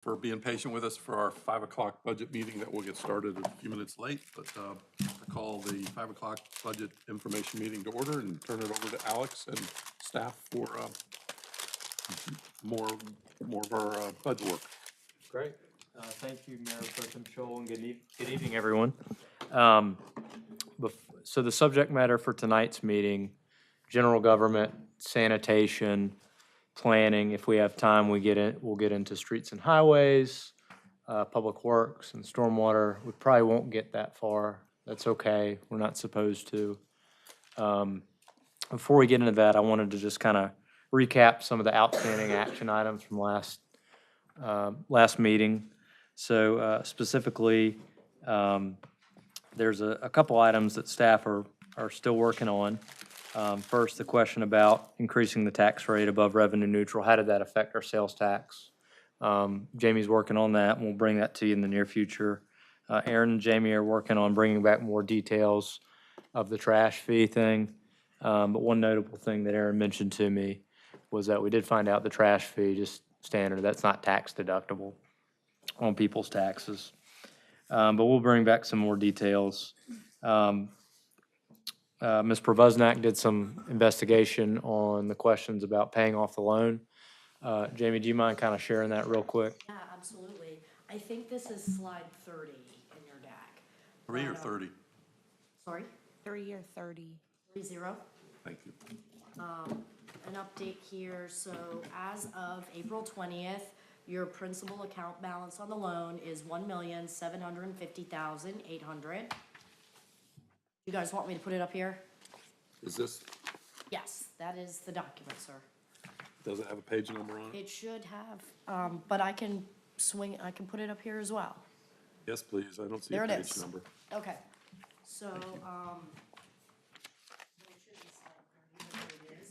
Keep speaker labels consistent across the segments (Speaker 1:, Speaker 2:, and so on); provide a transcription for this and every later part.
Speaker 1: for being patient with us for our 5 o'clock budget meeting that will get started a few minutes late. But I call the 5 o'clock budget information meeting to order and turn it over to Alex and staff for more of our budget work.
Speaker 2: Great. Thank you, Mayor Pro Tem Scholl, and good evening, everyone. So the subject matter for tonight's meeting, general government, sanitation, planning. If we have time, we'll get into streets and highways, public works, and stormwater. We probably won't get that far. That's okay. We're not supposed to. Before we get into that, I wanted to just kind of recap some of the outstanding action items from last meeting. So specifically, there's a couple items that staff are still working on. First, the question about increasing the tax rate above revenue neutral. How did that affect our sales tax? Jamie's working on that, and we'll bring that to you in the near future. Aaron and Jamie are working on bringing back more details of the trash fee thing. But one notable thing that Aaron mentioned to me was that we did find out the trash fee, just standard, that's not tax deductible on people's taxes. But we'll bring back some more details. Ms. Provoznak did some investigation on the questions about paying off the loan. Jamie, do you mind kind of sharing that real quick?
Speaker 3: Yeah, absolutely. I think this is slide 30 in your deck.
Speaker 1: 3 or 30?
Speaker 3: Sorry?
Speaker 4: 3 or 30.
Speaker 3: 30?
Speaker 1: Thank you.
Speaker 3: An update here. So as of April 20th, your principal account balance on the loan is $1,750,800. You guys want me to put it up here?
Speaker 1: Is this,
Speaker 3: Yes, that is the document, sir.
Speaker 1: does it have a page number on it?
Speaker 3: It should have, but I can put it up here as well.
Speaker 1: Yes, please. I don't see
Speaker 3: There
Speaker 1: a
Speaker 3: it
Speaker 1: page
Speaker 3: is.
Speaker 1: number.
Speaker 3: Okay, so, it should be slide 30, there it is.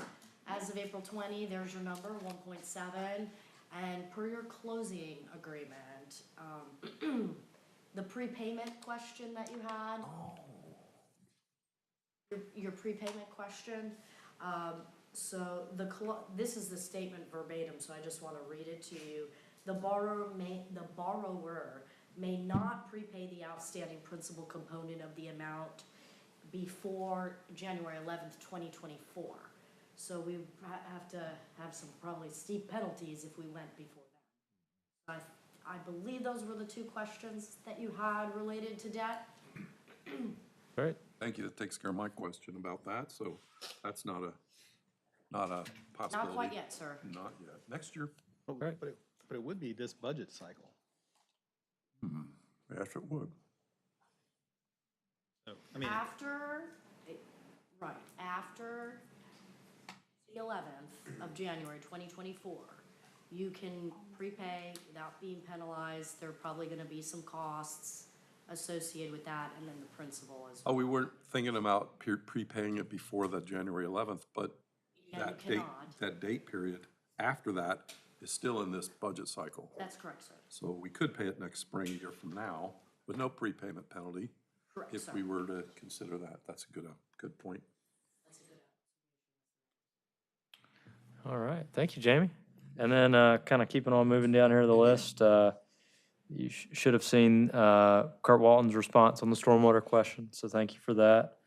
Speaker 3: As of April 20, there's your number, 1.7, and per your closing agreement, the prepayment question that you had. Your prepayment question, so this is the statement verbatim, so I just wanna read it to you. The borrower may not prepay the outstanding principal component of the amount before January 11th, 2024. So we have to have some probably steep penalties if we went before that. I believe those were the two questions that you had related to debt.
Speaker 2: Great.
Speaker 1: Thank you. That takes care of my question about that. So that's not a possibility.
Speaker 3: Not quite yet, sir.
Speaker 1: Not yet. Next year?
Speaker 2: Right.
Speaker 5: But it would be this budget cycle.
Speaker 1: Yes, it would.
Speaker 5: So, I mean,
Speaker 3: After the 11th of January 2024, you can prepay without being penalized. There are probably gonna be some costs associated with that, and then the principal as well.
Speaker 1: Oh, we weren't thinking about prepaying it before the January 11th, but
Speaker 3: Yeah,
Speaker 1: that
Speaker 3: you
Speaker 1: date,
Speaker 3: cannot.
Speaker 1: that date period after that is still in this budget cycle.
Speaker 3: That's correct, sir.
Speaker 1: So we could pay it next spring, a year from now, with no prepayment penalty,
Speaker 3: Correct,
Speaker 1: if
Speaker 3: sir.
Speaker 1: we were to consider that. That's a good point.
Speaker 3: That's a good.
Speaker 2: All right. Thank you, Jamie. And then kind of keeping on moving down here the list, you should have seen Kurt Walton's response on the stormwater question, so thank you for that.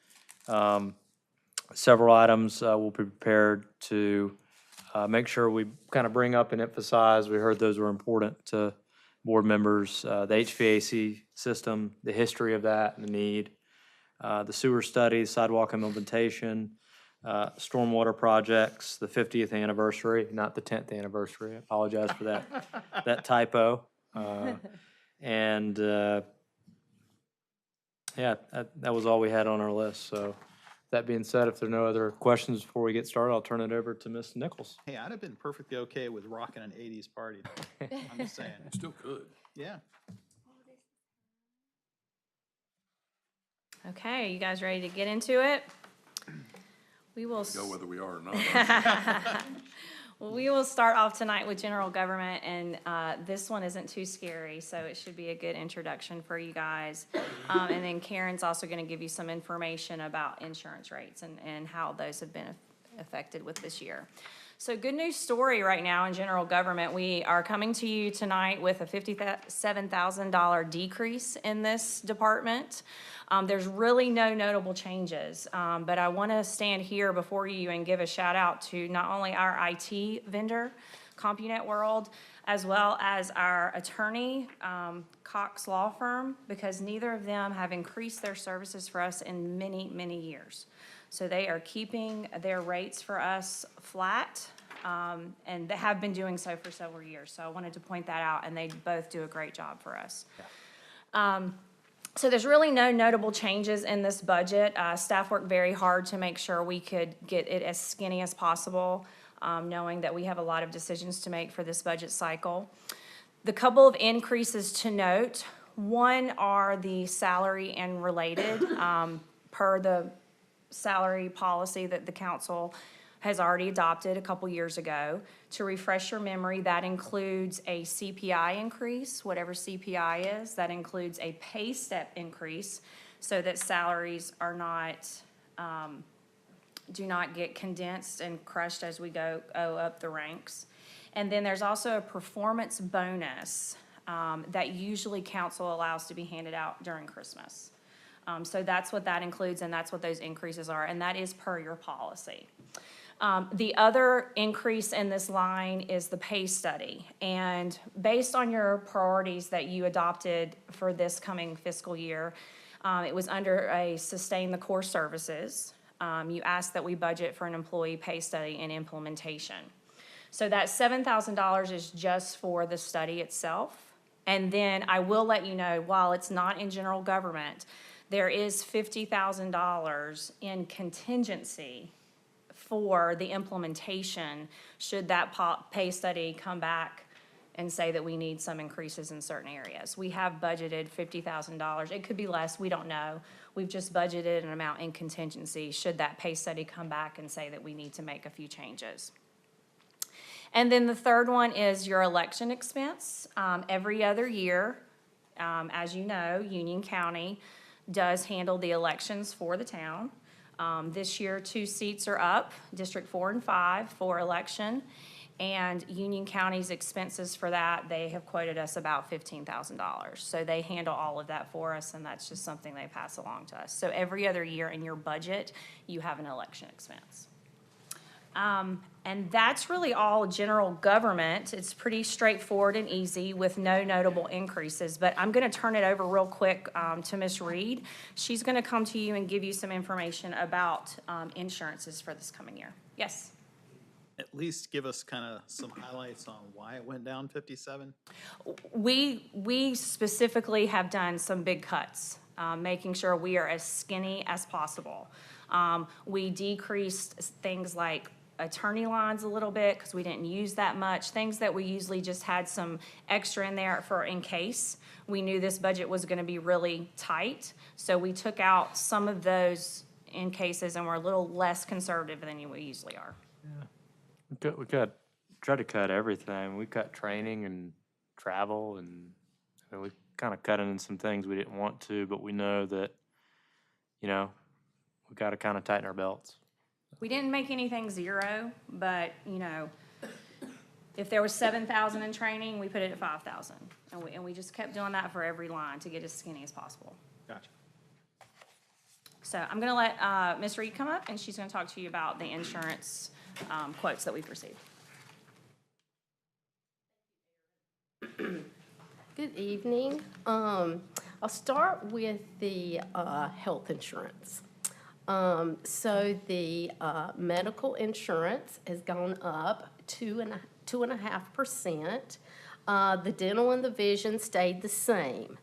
Speaker 2: Several items we'll be prepared to make sure we kind of bring up and emphasize. We heard those were important to board members. The HVAC system, the history of that and the need, the sewer studies, sidewalk implementation, stormwater projects, the 50th anniversary, not the 10th anniversary. I apologize for that typo. And yeah, that was all we had on our list. So that being said, if there are no other questions before we get started, I'll turn it over to Ms. Nichols.
Speaker 5: hey, I'd have been perfectly okay with rocking an 80s party. I'm just saying.
Speaker 1: Still could.
Speaker 5: Yeah.
Speaker 4: Okay, you guys ready to get into it? We will.
Speaker 1: Go whether we are or not.
Speaker 4: Well, we will start off tonight with general government, and this one isn't too scary, so it should be a good introduction for you guys. And then Karen's also going to give you some information about insurance rates and how those have been affected with this year. So good news story right now in general government. We are coming to you tonight with a $57,000 decrease in this department. There's really no notable changes, but I want to stand here before you and give a shout out to not only our IT vendor, CompuNet World, as well as our attorney, Cox Law Firm, because neither of them have increased their services for us in many, many years. So they are keeping their rates for us flat, and they have been doing so for several years. So I wanted to point that out, and they both do a great job for us. So there's really no notable changes in this budget. Staff worked very hard to make sure we could get it as skinny as possible, knowing that we have a lot of decisions to make for this budget cycle. The couple of increases to note, one are the salary and related, per the salary policy that the council has already adopted a couple years ago. To refresh your memory, that includes a CPI increase, whatever CPI is. That includes a pay step increase so that salaries are not, do not get condensed and crushed as we go up the ranks. And then there's also a performance bonus that usually council allows to be handed out during Christmas. So that's what that includes, and that's what those increases are, and that is per your policy. The other increase in this line is the pay study. And based on your priorities that you adopted for this coming fiscal year, it was under a sustain the core services. You asked that we budget for an employee pay study and implementation. So that $7,000 is just for the study itself. And then I will let you know, while it's not in general government, there is $50,000 in contingency for the implementation, should that pay study come back and say that we need some increases in certain areas. We have budgeted $50,000. It could be less, we don't know. We've just budgeted an amount in contingency, should that pay study come back and say that we need to make a few changes. And then the third one is your election expense. Every other year, as you know, Union County does handle the elections for the town. This year, 2 seats are up, District 4 and 5 for election. And Union County's expenses for that, they have quoted us about $15,000. So they handle all of that for us, and that's just something they pass along to us. So every other year in your budget, you have an election expense. And that's really all general government. It's pretty straightforward and easy with no notable increases. But I'm going to turn it over real quick to Ms. Reed. She's going to come to you and give you some information about insurances for this coming year. Yes?
Speaker 5: At least give us kind of some highlights on why it went down 57.
Speaker 4: We specifically have done some big cuts, making sure we are as skinny as possible. We decreased things like attorney lines a little bit because we didn't use that much. Things that we usually just had some extra in there for in case we knew this budget was going to be really tight. So we took out some of those in cases and we're a little less conservative than we usually are.
Speaker 2: We try to cut everything. We cut training and travel, and we kind of cut in some things we didn't want to, but we know that, we got to kind of tighten our belts.
Speaker 4: We didn't make anything zero, but, if there was 7,000 in training, we put it at 5,000. And we just kept doing that for every line to get as skinny as possible.
Speaker 5: Gotcha.
Speaker 4: So I'm going to let Ms. Reed come up, and she's going to talk to you about the insurance quotes that we've received.
Speaker 6: Good evening. I'll start with the health insurance. So the medical insurance has gone up 2.5%. The dental and the vision stayed the same.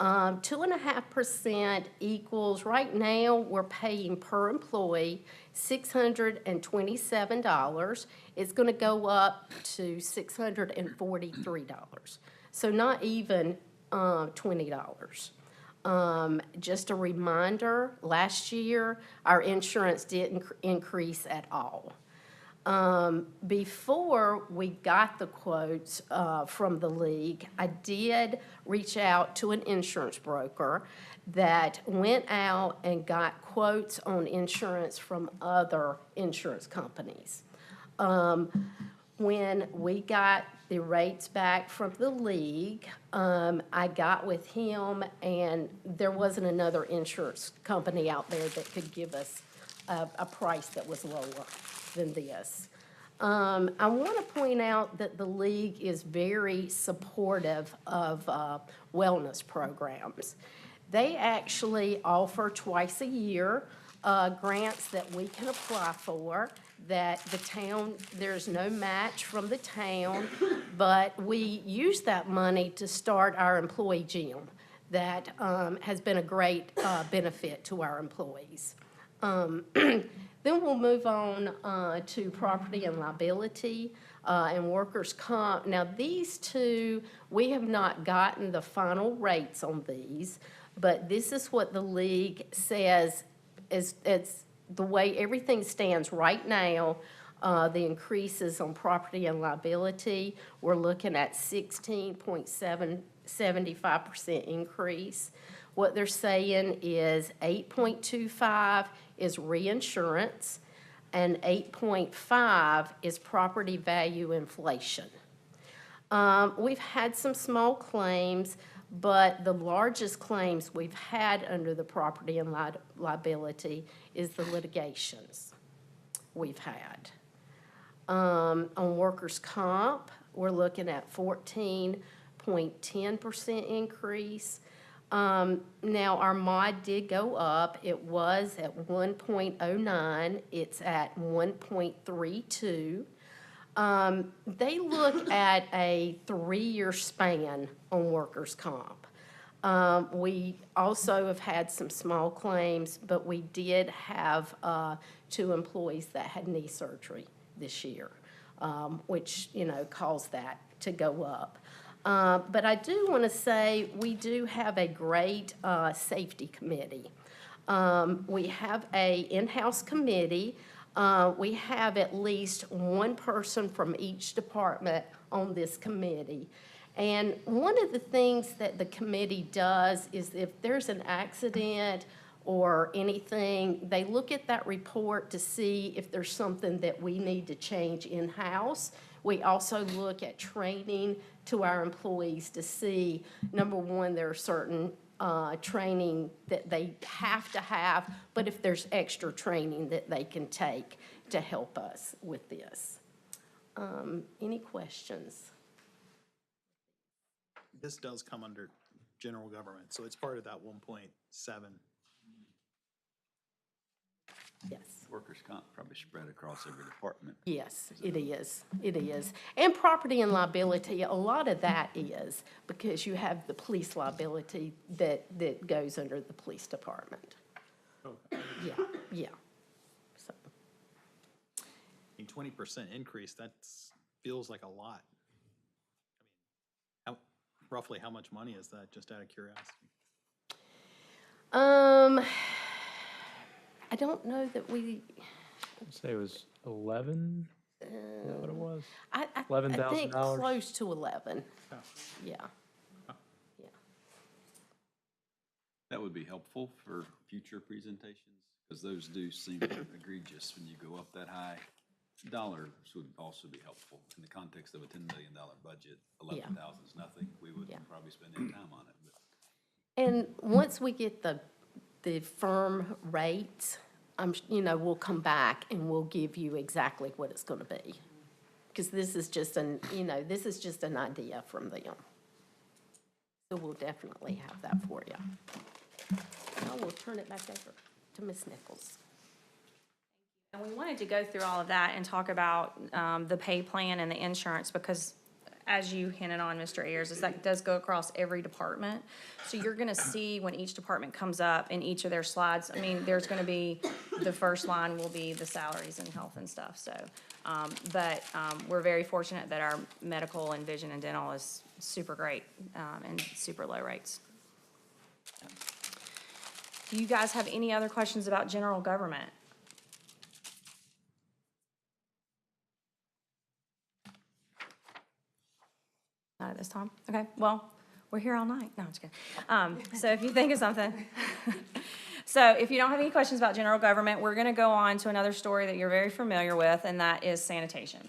Speaker 6: 2.5% equals, right now, we're paying per employee $627. It's going to go up to $643. So not even $20. Just a reminder, last year, our insurance didn't increase at all. Before we got the quotes from the league, I did reach out to an insurance broker that went out and got quotes on insurance from other insurance companies. When we got the rates back from the league, I got with him, and there wasn't another insurance company out there that could give us a price that was lower than this. I want to point out that the league is very supportive of wellness programs. They actually offer twice a year grants that we can apply for, that the town, there's no match from the town, but we use that money to start our employee gym. That has been a great benefit to our employees. Then we'll move on to property and liability and workers' comp. Now, these two, we have not gotten the final rates on these, but this is what the league says is the way everything stands right now. The increases on property and liability, we're looking at 16.75% increase. What they're saying is 8.25 is reinsurance, and 8.5 is property value inflation. We've had some small claims, but the largest claims we've had under the property and liability is the litigations we've had. On workers' comp, we're looking at 14.10% increase. Now, our mod did go up. It was at 1.09. It's at 1.32. They look at a 3-year span on workers' comp. We also have had some small claims, but we did have 2 employees that had knee surgery this year, which, caused that to go up. But I do want to say we do have a great safety committee. We have a in-house committee. We have at least one person from each department on this committee. And one of the things that the committee does is if there's an accident or anything, they look at that report to see if there's something that we need to change in-house. We also look at training to our employees to see, number one, there are certain training that they have to have, but if there's extra training that they can take to help us with this. Any questions?
Speaker 5: This does come under general government, so it's part of that 1.7.
Speaker 6: Yes.
Speaker 7: Workers' comp probably spread across every department.
Speaker 6: Yes, it is. It is. And property and liability, a lot of that is because you have the police liability that goes under the police department.
Speaker 5: Okay.
Speaker 6: Yeah. So,
Speaker 5: I mean, 20% increase, that feels like a lot. I mean, roughly how much money is that, just out of curiosity?
Speaker 6: I don't know that we,
Speaker 2: I'd say it was 11, is that what it was?
Speaker 6: I think
Speaker 2: $11,000?
Speaker 6: close to 11.
Speaker 5: Oh.
Speaker 6: Yeah.
Speaker 7: That would be helpful for future presentations, because those do seem egregious when you go up that high. Dollars would also be helpful in the context of a $10 million budget. 11,000 is nothing. We would probably spend any time on it. But.
Speaker 6: And once we get the firm rates, we'll come back and we'll give you exactly what it's going to be. Because this is just an idea from them. So we'll definitely have that for you. I will turn it back over to Ms. Nichols.
Speaker 4: And we wanted to go through all of that and talk about the pay plan and the insurance, because as you hinted on, Mr. Ayers, is that does go across every department. So you're gonna see when each department comes up in each of their slides, I mean, there's gonna be, the first line will be the salaries and health and stuff, so. We're very fortunate that our medical and vision and dental is super great, and super low rates. Do you guys have any other questions about general government? Not at this time? Okay, well, we're here all night. No, I'm just kidding. So if you think of something. So if you don't have any questions about general government, we're gonna go on to another story that you're very familiar with, and that is sanitation.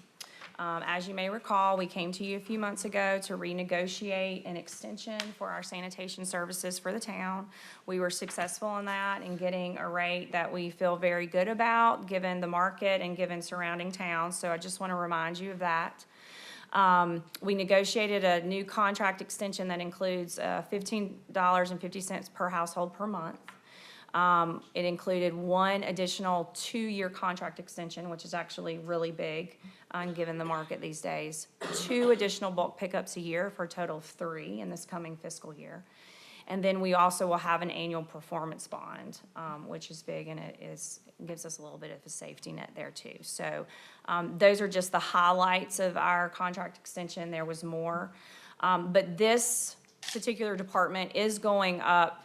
Speaker 4: As you may recall, we came to you a few months ago to renegotiate an extension for our sanitation services for the town. We were successful in that and getting a rate that we feel very good about, given the market and given surrounding towns, so I just wanna remind you of that. We negotiated a new contract extension that includes $15.50 per household per month. It included one additional 2-year contract extension, which is actually really big, given the market these days. 2 additional bulk pickups a year for a total of 3 in this coming fiscal year. And then we also will have an annual performance bond, which is big, and gives us a little bit of a safety net there too. So those are just the highlights of our contract extension. There was more. But this particular department is going up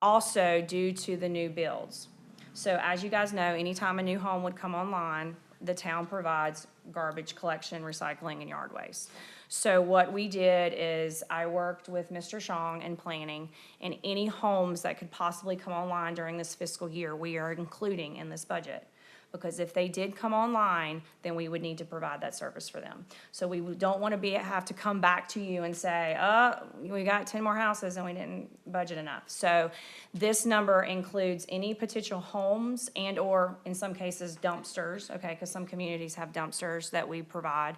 Speaker 4: also due to the new builds. So as you guys know, anytime a new home would come online, the town provides garbage collection, recycling, and yard waste. So what we did is I worked with Mr. Shong in planning, and any homes that could possibly come online during this fiscal year, we are including in this budget. Because if they did come online, then we would need to provide that service for them. So we don't want to have to come back to you and say, we got 10 more houses and we didn't budget enough. So this number includes any potential homes and or in some cases dumpsters, okay, because some communities have dumpsters that we provide.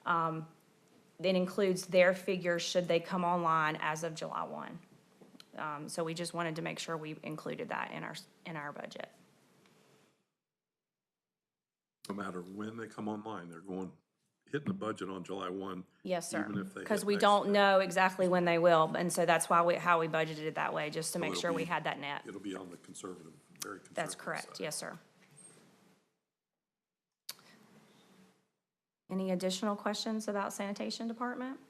Speaker 4: It includes their figures should they come online as of July 1. So we just wanted to make sure we included that in our budget.
Speaker 1: No matter when they come online, they're hitting the budget on July 1.
Speaker 4: Yes, sir.
Speaker 1: Even if they
Speaker 4: Because
Speaker 1: hit
Speaker 4: we
Speaker 1: next
Speaker 4: don't
Speaker 1: year.
Speaker 4: know exactly when they will, and so that's why how we budgeted it that way, just to
Speaker 1: So
Speaker 4: make
Speaker 1: it'll
Speaker 4: sure we
Speaker 1: be-
Speaker 4: had that net.
Speaker 1: It'll be on the conservative, very conservative
Speaker 4: That's correct,
Speaker 1: side.
Speaker 4: yes, sir. Any additional questions about sanitation department?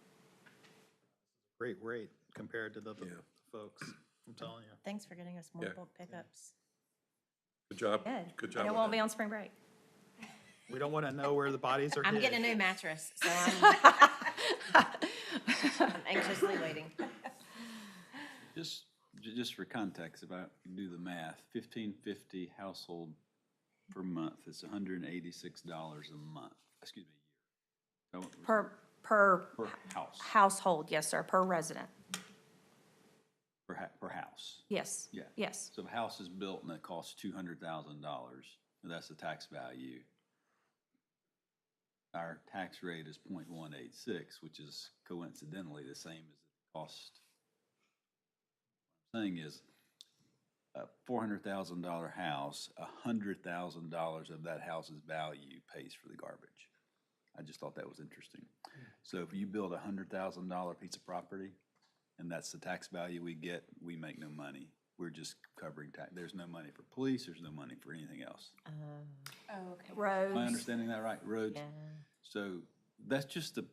Speaker 5: Great rate compared to the other
Speaker 1: Yeah.
Speaker 5: folks, I'm telling you.
Speaker 8: Thanks for getting us more
Speaker 1: Yeah.
Speaker 8: bulk pickups.
Speaker 1: Good job.
Speaker 4: Good.
Speaker 1: Good job.
Speaker 4: And it
Speaker 1: with
Speaker 4: won't
Speaker 1: that.
Speaker 4: be on spring break.
Speaker 5: We don't want to know where the bodies are
Speaker 8: I'm
Speaker 5: hid.
Speaker 8: getting a new mattress, so I'm anxiously waiting.
Speaker 7: Just for context, if I do the math, 1,550 household per month, it's $186 a month, excuse me, a year. So,
Speaker 4: Per
Speaker 7: Per house,
Speaker 4: household, yes, sir, per resident,
Speaker 7: per house.
Speaker 4: yes.
Speaker 7: Yeah.
Speaker 4: Yes,
Speaker 7: So if a house is built and it costs $200,000, that's the tax value. Our tax rate is 0.186, which is coincidentally the same as the cost. What I'm saying is, a $400,000 house, $100,000 of that house's value pays for the garbage. I just thought that was interesting. So if you build a $100,000 piece of property, and that's the tax value we get, we make no money. We're just covering tax. There's no money for police, there's no money for anything else.
Speaker 8: Oh, okay.
Speaker 4: roads.
Speaker 7: Am I understanding that right? Roads?
Speaker 8: Yeah,
Speaker 7: So that's just a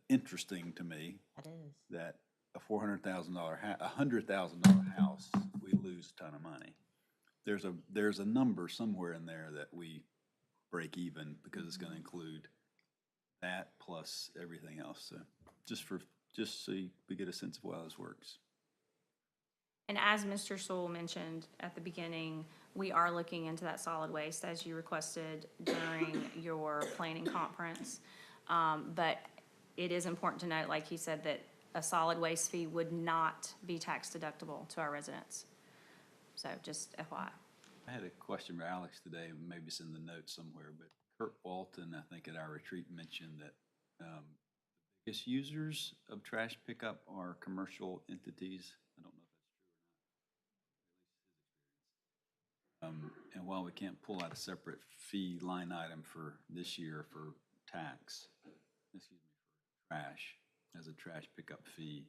Speaker 7: interesting to me
Speaker 8: that is.
Speaker 7: that a $100,000 house, we lose a ton of money. There's a number somewhere in there that we break even because it's gonna include that plus everything else. So just so we get a sense of how this works.
Speaker 4: And as Mr. Sewell mentioned at the beginning, we are looking into that solid waste as you requested during your planning conference. But it is important to note, like he said, that a solid waste fee would not be tax deductible to our residents. So just FYI.
Speaker 7: I had a question for Alex today, maybe it's in the notes somewhere, but Kurt Walton, I think at our retreat, mentioned that the biggest users of trash pickup are commercial entities. I don't know if that's true or not. And while we can't pull out a separate fee line item for this year for tax, excuse me, for trash, as a trash pickup fee,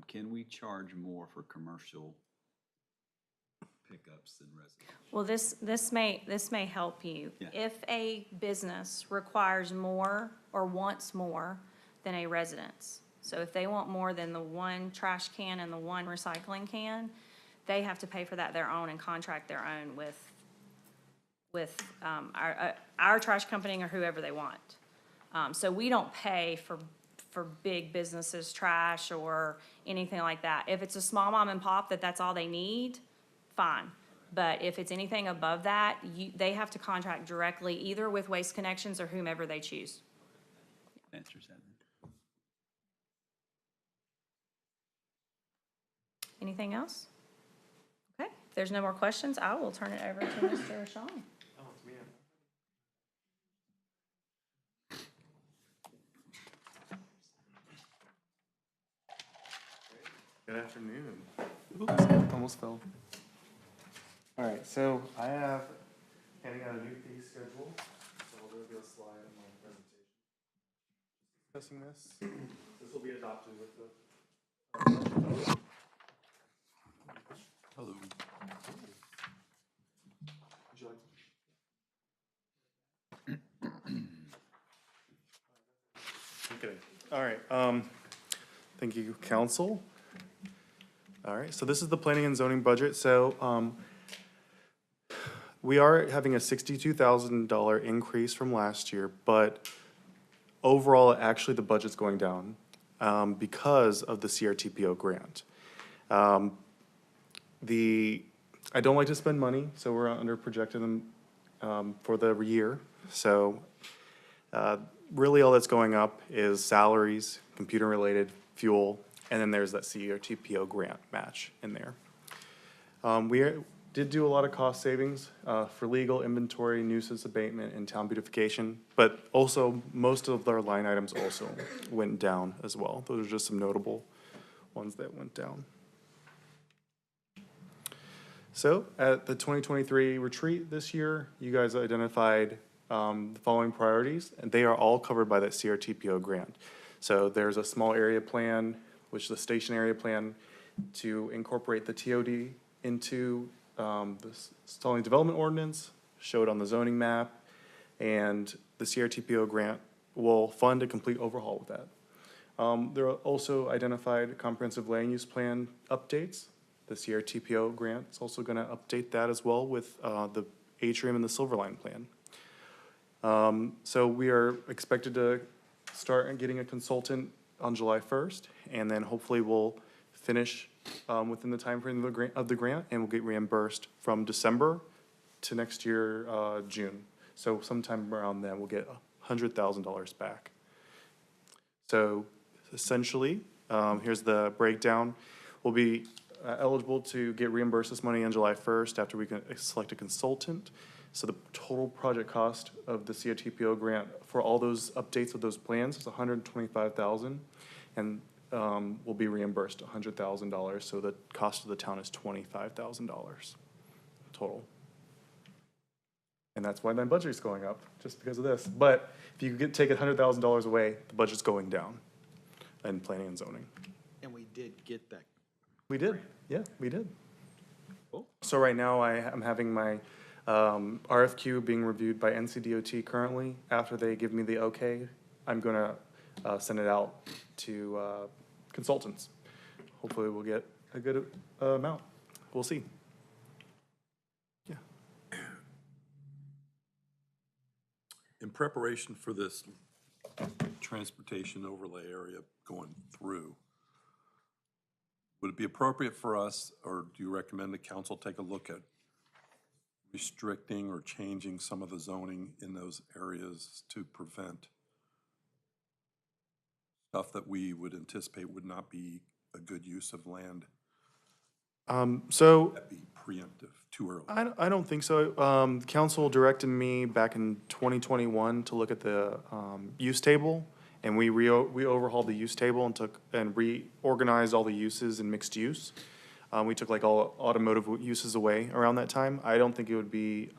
Speaker 7: can we charge more for commercial pickups than residential?
Speaker 4: Well, this may help you.
Speaker 7: Yeah.
Speaker 4: If a business requires more or wants more than a residence, so if they want more than the one trash can and the one recycling can, they have to pay for that their own and contract their own with our trash company or whoever they want. So we don't pay for big businesses' trash or anything like that. If it's a small mom and pop that's all they need, fine. But if it's anything above that, they have to contract directly either with Waste Connections or whomever they choose.
Speaker 7: Answers that.
Speaker 4: Anything else? Okay, if there's no more questions, I will turn it over to Mr. Shaw.
Speaker 9: Good afternoon. Almost fell. All right, so I have handing out a new fee schedule. So there'll be a slide in my presentation discussing this. This will be adopted with the.
Speaker 1: Hello.
Speaker 9: Would you like? I'm kidding. All right. Thank you, council. All right, so this is the planning and zoning budget. So we are having a $62,000 increase from last year, but overall, actually, the budget's going down because of the CRTPO grant. I don't like to spend money, so we're under projected for the year. So really, all that's going up is salaries, computer-related, fuel, and then there's that CRTPO grant match in there. Did do a lot of cost savings for legal, inventory, nuisance abatement, and town beautification, but also most of our line items also went down as well. Those are just some notable ones that went down. So at the 2023 retreat this year, you guys identified the following priorities, and they are all covered by that CRTPO grant. So there's a small area plan, which is the station area plan, to incorporate the TOD into the Stallings Development Ordinance, show it on the zoning map, and the CRTPO grant will fund a complete overhaul with that. There are also identified comprehensive land use plan updates. The CRTPO grant is also going to update that as well with the atrium and the Silverline plan. So we are expected to start getting a consultant on July 1st, and then hopefully we'll finish within the timeframe of the grant, and we'll get reimbursed from December to next year, June. So sometime around then, we'll get $100,000 back. So essentially, here's the breakdown. We'll be eligible to get reimbursed this money on July 1st after we can select a consultant. So the total project cost of the CRTPO grant for all those updates of those plans is $125,000, and will be reimbursed $100,000. So the cost of the town is $25,000 total. And that's why my budget is going up, just because of this. But if you take $100,000 away, the budget's going down in planning and zoning.
Speaker 5: And we did get that.
Speaker 9: We did, yeah, we did.
Speaker 5: Cool.
Speaker 9: So right now, I'm having my RFQ being reviewed by NCDOT currently. After they give me the okay, I'm gonna send it out to consultants. Hopefully, we'll get a good amount. We'll see. Yeah.
Speaker 1: In preparation for this transportation overlay area going through, would it be appropriate for us, or do you recommend the council take a look at restricting or changing some of the zoning in those areas to prevent stuff that we would anticipate would not be a good use of land?
Speaker 9: So
Speaker 1: That'd be preemptive, too early.
Speaker 9: I don't think so. Council directed me back in 2021 to look at the use table, and we overhauled the use table and reorganized all the uses in mixed use. We took like all automotive uses away around that time. I don't think it would be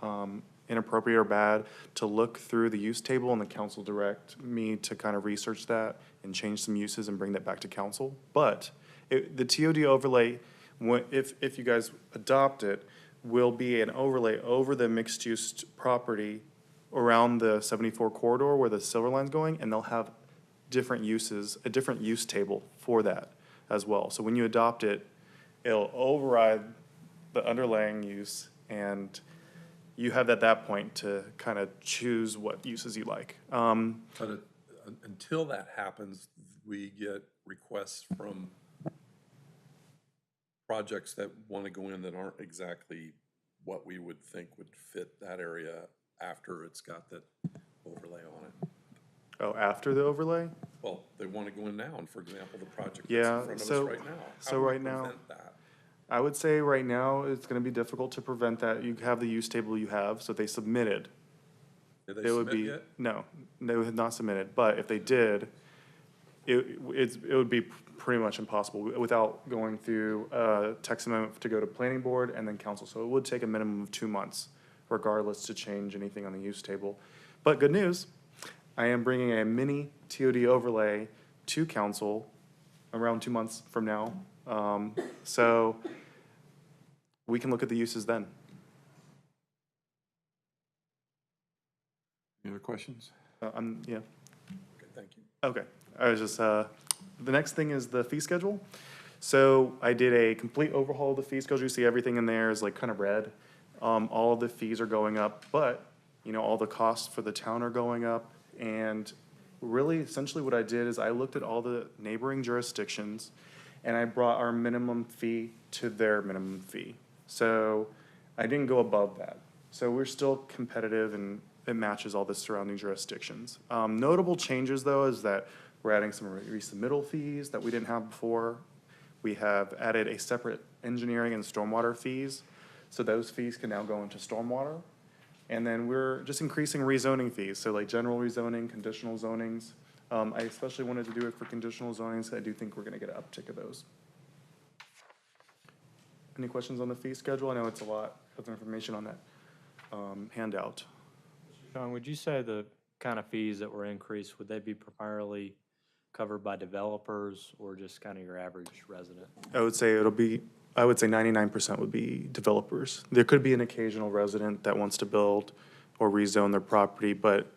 Speaker 9: inappropriate or bad to look through the use table, and the council direct me to kind of research that and change some uses and bring that back to council. But the TOD overlay, if you guys adopt it, will be an overlay over the mixed-use property around the 74 corridor where the Silverline's going, and they'll have different uses, a different use table for that as well. So when you adopt it, it'll override the underlying use, and you have at that point to kind of choose what uses you like.
Speaker 1: But until that happens, we get requests from projects that want to go in that aren't exactly what we would think would fit that area after it's got that overlay on it.
Speaker 9: Oh, after the overlay?
Speaker 1: Well, they want to go in now, and for example, the project that's
Speaker 9: Yeah,
Speaker 1: in front of us
Speaker 9: so-
Speaker 1: right now.
Speaker 9: so
Speaker 1: How do we
Speaker 9: right now-
Speaker 1: prevent that?
Speaker 9: I would say right now, it's gonna be difficult to prevent that. You have the use table you have, so they submitted.
Speaker 1: Did they
Speaker 9: It would
Speaker 1: submit
Speaker 9: be,
Speaker 1: yet?
Speaker 9: no, they had not submitted, but if they did, it would be pretty much impossible without going through a text amendment to go to planning board and then council. So it would take a minimum of 2 months regardless to change anything on the use table. But good news, I am bringing a mini TOD overlay to council around 2 months from now. So we can look at the uses then.
Speaker 1: Any other questions?
Speaker 9: Yeah.
Speaker 1: Okay, thank you.
Speaker 9: Okay, I was just, the next thing is the fee schedule. So I did a complete overhaul of the fee schedule. You see everything in there is like kind of red. All of the fees are going up, but, you know, all the costs for the town are going up. And really, essentially what I did is I looked at all the neighboring jurisdictions and I brought our minimum fee to their minimum fee. So I didn't go above that. So we're still competitive and it matches all the surrounding jurisdictions. Notable changes, though, is that we're adding some resubmittal fees that we didn't have before. We have added a separate engineering and stormwater fees, so those fees can now go into stormwater. And then we're just increasing rezoning fees, so like general rezoning, conditional zonings. I especially wanted to do it for conditional zonings, so I do think we're gonna get an uptick of those. Any questions on the fee schedule? I know it's a lot of information on that handout.
Speaker 2: Sean, would you say the kind of fees that were increased, would they be primarily covered by developers or just kind of your average resident?
Speaker 9: I would say 99% would be developers. There could be an occasional resident that wants to build or rezone their property, but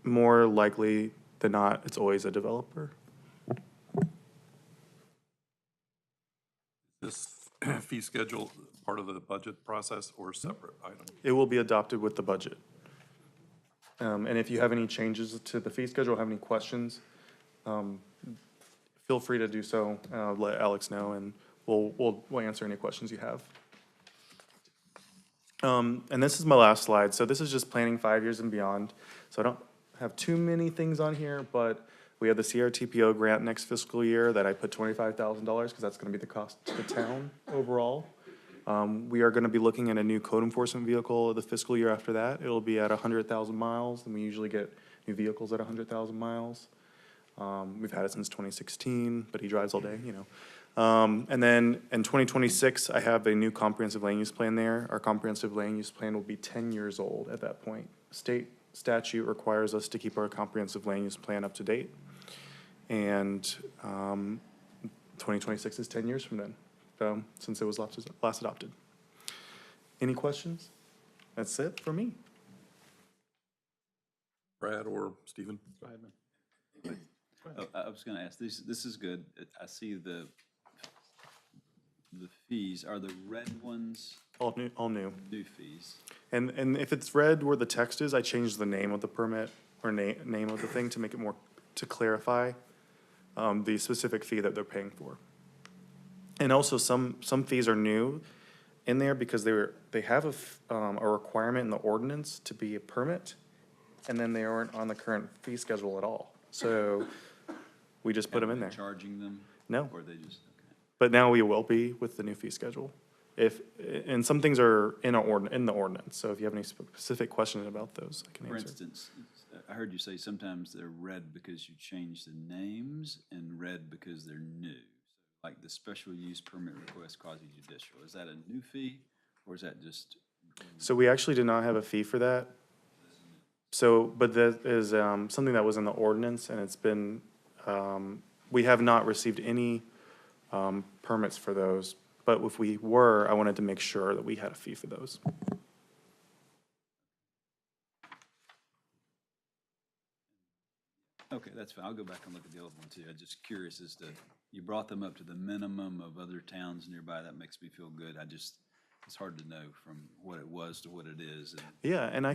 Speaker 9: more likely than not, it's always a developer.
Speaker 1: This fee schedule part of the budget process or a separate item?
Speaker 9: It will be adopted with the budget. And if you have any changes to the fee schedule, have any questions, feel free to do so. Let Alex know, and we'll answer any questions you have. And this is my last slide. So this is just planning 5 years and beyond. So I don't have too many things on here, but we have the CRTPO grant next fiscal year that I put $25,000 because that's going to be the cost to the town overall. We are going to be looking at a new code enforcement vehicle the fiscal year after that. It'll be at 100,000 miles, and we usually get new vehicles at 100,000 miles. We've had it since 2016, but he drives all day, you know. And then in 2026, I have a new comprehensive land use plan there. Our comprehensive land use plan will be 10 years old at that point. State statute requires us to keep our comprehensive land use plan up to date. And 2026 is 10 years from then, so since it was last adopted. Any questions? That's it for me.
Speaker 1: Brad or Stephen?
Speaker 5: Go ahead, man.
Speaker 7: I was gonna ask, this is good. I see the fees, are the red ones
Speaker 9: All new.
Speaker 7: new fees?
Speaker 9: And if it's red where the text is, I changed the name of the permit or name of the thing to make it more, to clarify the specific fee that they're paying for. And also some fees are new in there because they have a requirement in the ordinance to be a permit, and then they aren't on the current fee schedule at all. So we just put them in there.
Speaker 7: Charging them?
Speaker 9: No.
Speaker 7: Or they just, okay.
Speaker 9: But now we will be with the new fee schedule. And some things are in the ordinance, so if you have any specific questions about those, I can
Speaker 7: For
Speaker 9: answer.
Speaker 7: instance, I heard you say sometimes they're red because you change the names and red because they're new. Like the special use permit request quasi-judicial, is that a new fee or is that just?
Speaker 9: So we actually did not have a fee for that. So, but that is something that was in the ordinance, and it's been, we have not received any permits for those. But if we were, I wanted to make sure that we had a fee for those.
Speaker 7: Okay, that's fine. I'll go back and look at the other one too. I'm just curious as to, you brought them up to the minimum of other towns nearby. That makes me feel good. It's hard to know from what it was to what it is. And
Speaker 9: Yeah, and I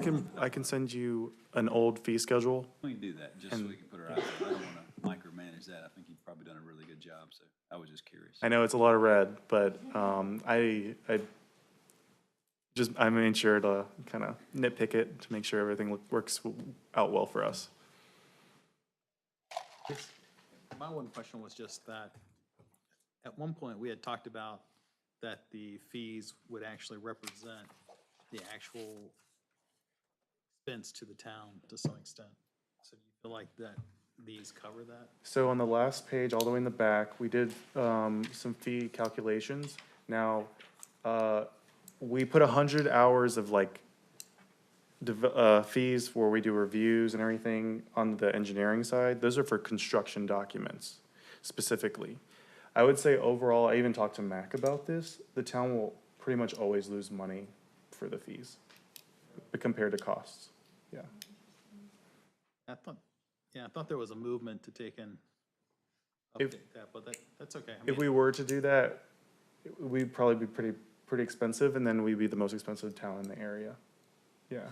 Speaker 9: can send you an old fee schedule.
Speaker 7: we can do that, just so we can put our eyes on it. I don't want to micromanage that. I think you probably done a really good job, so I was just curious.
Speaker 9: I know it's a lot of red, but I made sure to kind of nitpick it to make sure everything works out well for us.
Speaker 5: My one question was just that, at one point, we had talked about that the fees would actually represent the actual expense to the town to some extent. So do you feel like that these cover that?
Speaker 9: So on the last page, all the way in the back, we did some fee calculations. Now, we put 100 hours of like fees where we do reviews and everything on the engineering side. Those are for construction documents specifically. I would say overall, I even talked to Mac about this, the town will pretty much always lose money for the fees compared to costs, yeah.
Speaker 5: I thought there was a movement to take and
Speaker 9: If-
Speaker 5: update that, but that's okay. I
Speaker 9: If we
Speaker 5: mean,
Speaker 9: were to do that, we'd probably be pretty expensive, and then we'd be the most expensive town in the area. Yeah.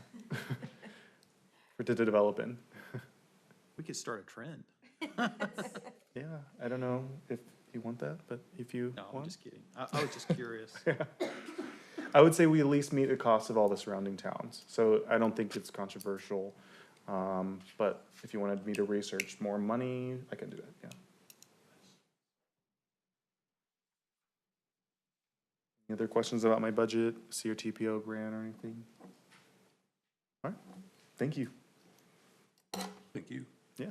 Speaker 9: To develop in.
Speaker 5: we could start a trend.
Speaker 9: Yeah, I don't know if you want that, but if you
Speaker 5: No, I'm
Speaker 9: want.
Speaker 5: just kidding. I was just curious.
Speaker 9: I would say we at least meet the cost of all the surrounding towns, so I don't think it's controversial. But if you wanted me to research more money, I can do it, yeah. Any other questions about my budget, CRTPO grant or anything? All right, thank you.
Speaker 1: Thank you.
Speaker 9: Yeah.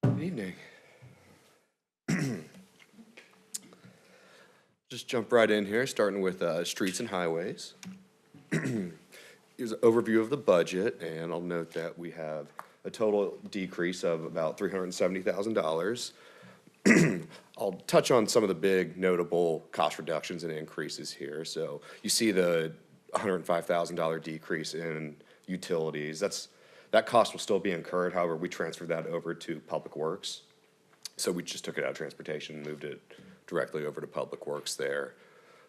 Speaker 10: Good evening. Just jump right in here, starting with streets and highways. Here's an overview of the budget, and I'll note that we have a total decrease of about $370,000. I'll touch on some of the big notable cost reductions and increases here. So you see the $105,000 decrease in utilities. That cost will still be incurred, however, we transferred that over to Public Works. So we just took it out of transportation and moved it directly over to Public Works there.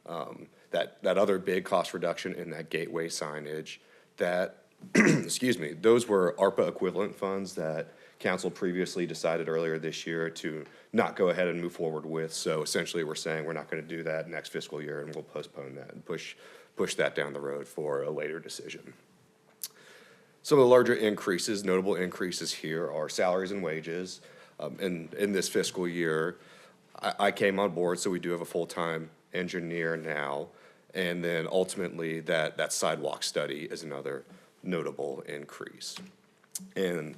Speaker 10: That other big cost reduction in that gateway signage, that, excuse me, those were ARPA equivalent funds that council previously decided earlier this year to not go ahead and move forward with. So essentially, we're saying we're not gonna do that next fiscal year, and we'll postpone that and push that down the road for a later decision. Some of the larger increases, notable increases here are salaries and wages. In this fiscal year, I came on board, so we do have a full-time engineer now. And then ultimately, that sidewalk study is another notable increase. And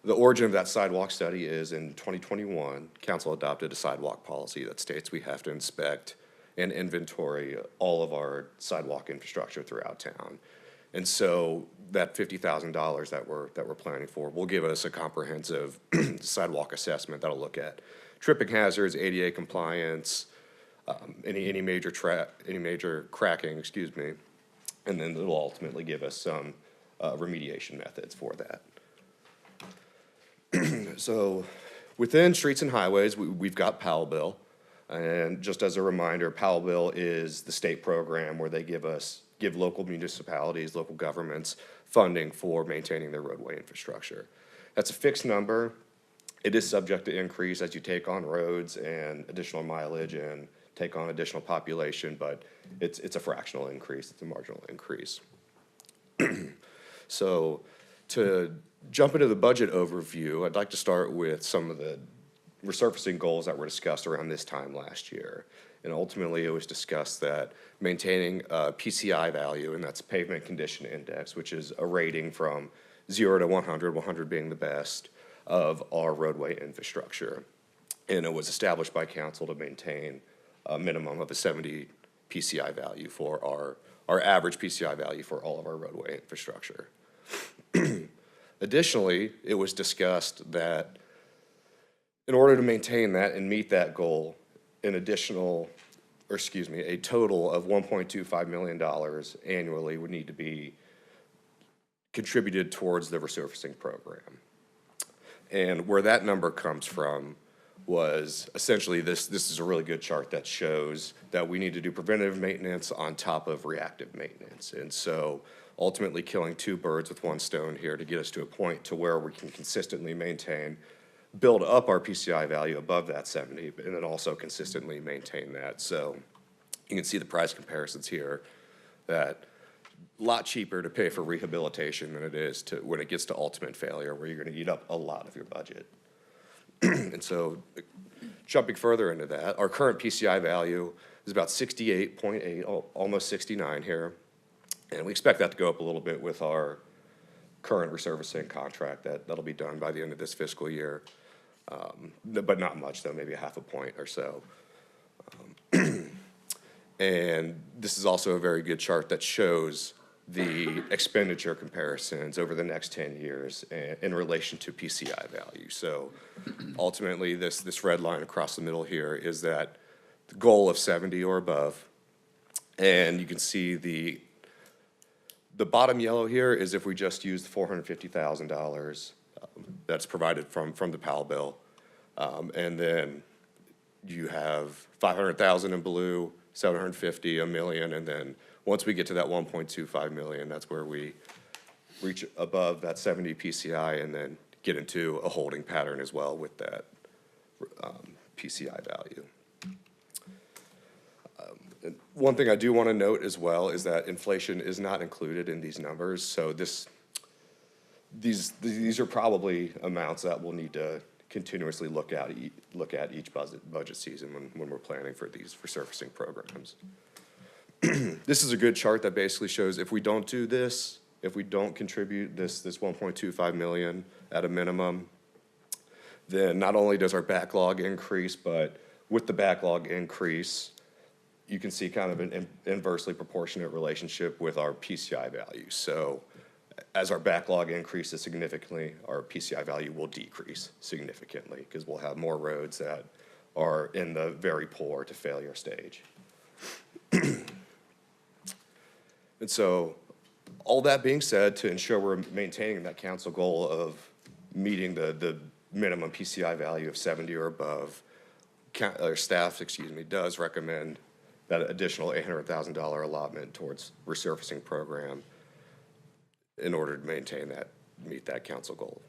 Speaker 10: the origin of that sidewalk study is in 2021, council adopted a sidewalk policy that states we have to inspect and inventory all of our sidewalk infrastructure throughout town. And so that $50,000 that we're planning for will give us a comprehensive sidewalk assessment that'll look at tripping hazards, ADA compliance, any major cracking, excuse me, and then it'll ultimately give us some remediation methods for that. So within streets and highways, we've got Powell Bill. And just as a reminder, Powell Bill is the state program where they give local municipalities, local governments, funding for maintaining their roadway infrastructure. That's a fixed number. It is subject to increase as you take on roads and additional mileage and take on additional population, but it's a fractional increase, it's a marginal increase. So to jump into the budget overview, I'd like to start with some of the resurfacing goals that were discussed around this time last year. And ultimately, it was discussed that maintaining a PCI value, and that's pavement condition index, which is a rating from 0 to 100, 100 being the best, of our roadway infrastructure. And it was established by council to maintain a minimum of a 70 PCI value for our average PCI value for all of our roadway infrastructure. Additionally, it was discussed that in order to maintain that and meet that goal, a total of $1.25 million annually would need to be contributed towards the resurfacing program. And where that number comes from was essentially this is a really good chart that shows that we need to do preventative maintenance on top of reactive maintenance. And so ultimately killing two birds with one stone here to get us to a point to where we can consistently maintain, build up our PCI value above that 70, and then also consistently maintain that. So you can see the price comparisons here, that a lot cheaper to pay for rehabilitation than it is to, when it gets to ultimate failure, where you're gonna eat up a lot of your budget. And so, jumping further into that, our current PCI value is about 68.8, almost 69 here. And we expect that to go up a little bit with our current resurfacing contract that'll be done by the end of this fiscal year. But not much though, maybe a half a point or so. And this is also a very good chart that shows the expenditure comparisons over the next 10 years in relation to PCI value. So ultimately, this red line across the middle here is that the goal of 70 or above. And you can see the bottom yellow here is if we just use the $450,000 that's provided from the PAL bill. And then you have 500,000 in blue, 750, $1 million, and then once we get to that 1.25 million, that's where we reach above that 70 PCI and then get into a holding pattern as well with that PCI value. And one thing I do want to note as well is that inflation is not included in these numbers, so these are probably amounts that we'll need to continuously look at each budget season when we're planning for these resurfacing programs. This is a good chart that basically shows if we don't do this, if we don't contribute this 1.25 million at a minimum, then not only does our backlog increase, but with the backlog increase, you can see kind of an inversely proportionate relationship with our PCI value. So as our backlog increases significantly, our PCI value will decrease significantly because we'll have more roads that are in the very poor to failure stage. And so, all that being said, to ensure we're maintaining that council goal of meeting the minimum PCI value of 70 or above, staff, does recommend that additional $800,000 allotment towards resurfacing program in order to maintain that, meet that council goal.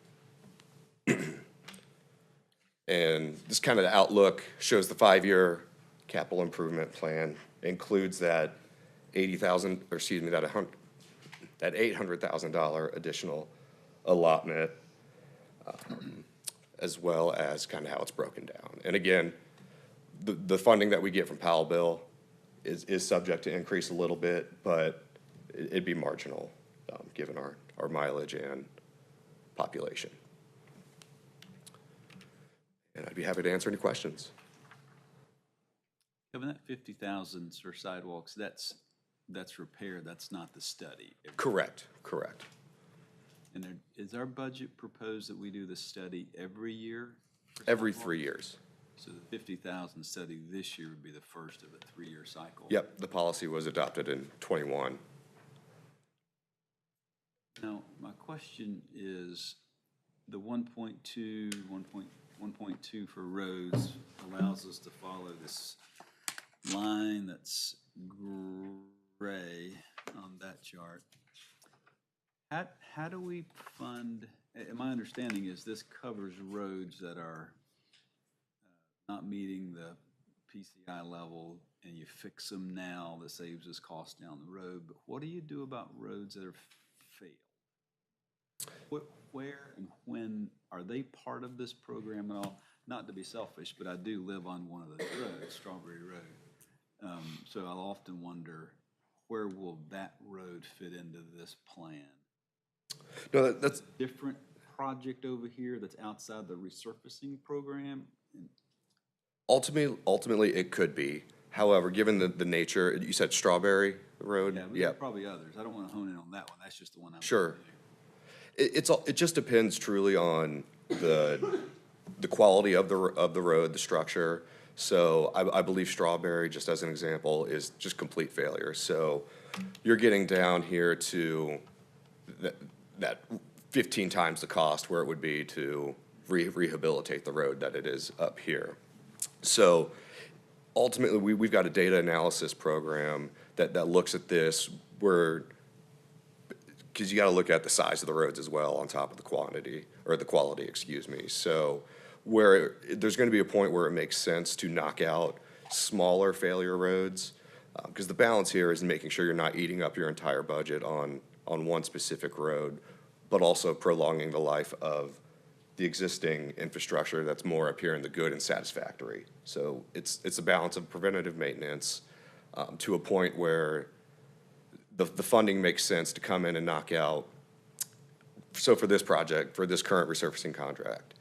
Speaker 10: And this kind of outlook shows the 5-year capital improvement plan, includes that that $800,000 additional allotment, as well as kind of how it's broken down. And again, the funding that we get from PAL bill is subject to increase a little bit, but it'd be marginal, given our mileage and population. And I'd be happy to answer any questions.
Speaker 7: Kevin, that 50,000 for sidewalks, that's repair, that's not the study.
Speaker 10: Correct.
Speaker 7: And is our budget proposed that we do the study every year?
Speaker 10: Every 3 years.
Speaker 7: So the 50,000 study this year would be the first of a 3-year cycle?
Speaker 10: Yep, the policy was adopted in '21.
Speaker 7: Now, my question is, the 1.2 for roads allows us to follow this line that's gray on that chart. How do we fund, and my understanding is this covers roads that are not meeting the PCI level, and you fix them now, that saves us cost down the road, but what do you do about roads that are failed? Where and when, are they part of this program at all? Not to be selfish, but I do live on one of those roads, Strawberry Road. So I'll often wonder, where will that road fit into this plan?
Speaker 10: No, that's
Speaker 7: Different project over here that's outside the resurfacing program?
Speaker 10: ultimately it could be. However, given the nature, you said Strawberry Road?
Speaker 7: Yeah, but there are probably others. I don't want to hone in on that one. That's just the one I'm.
Speaker 10: Sure. It just depends truly on the quality of the road, the structure. So I believe Strawberry, just as an example, is just complete failure. So you're getting down here to that 15 times the cost where it would be to rehabilitate the road that it is up here. So ultimately, we've got a data analysis program that looks at this where, because you got to look at the size of the roads as well on top of the quantity, or the quality, excuse me. So where there's going to be a point where it makes sense to knock out smaller failure roads, because the balance here is making sure you're not eating up your entire budget on one specific road, but also prolonging the life of the existing infrastructure that's more up here in the good and satisfactory. So it's a balance of preventative maintenance to a point where the funding makes sense to come in and knock out. So for this project, for this current resurfacing contract,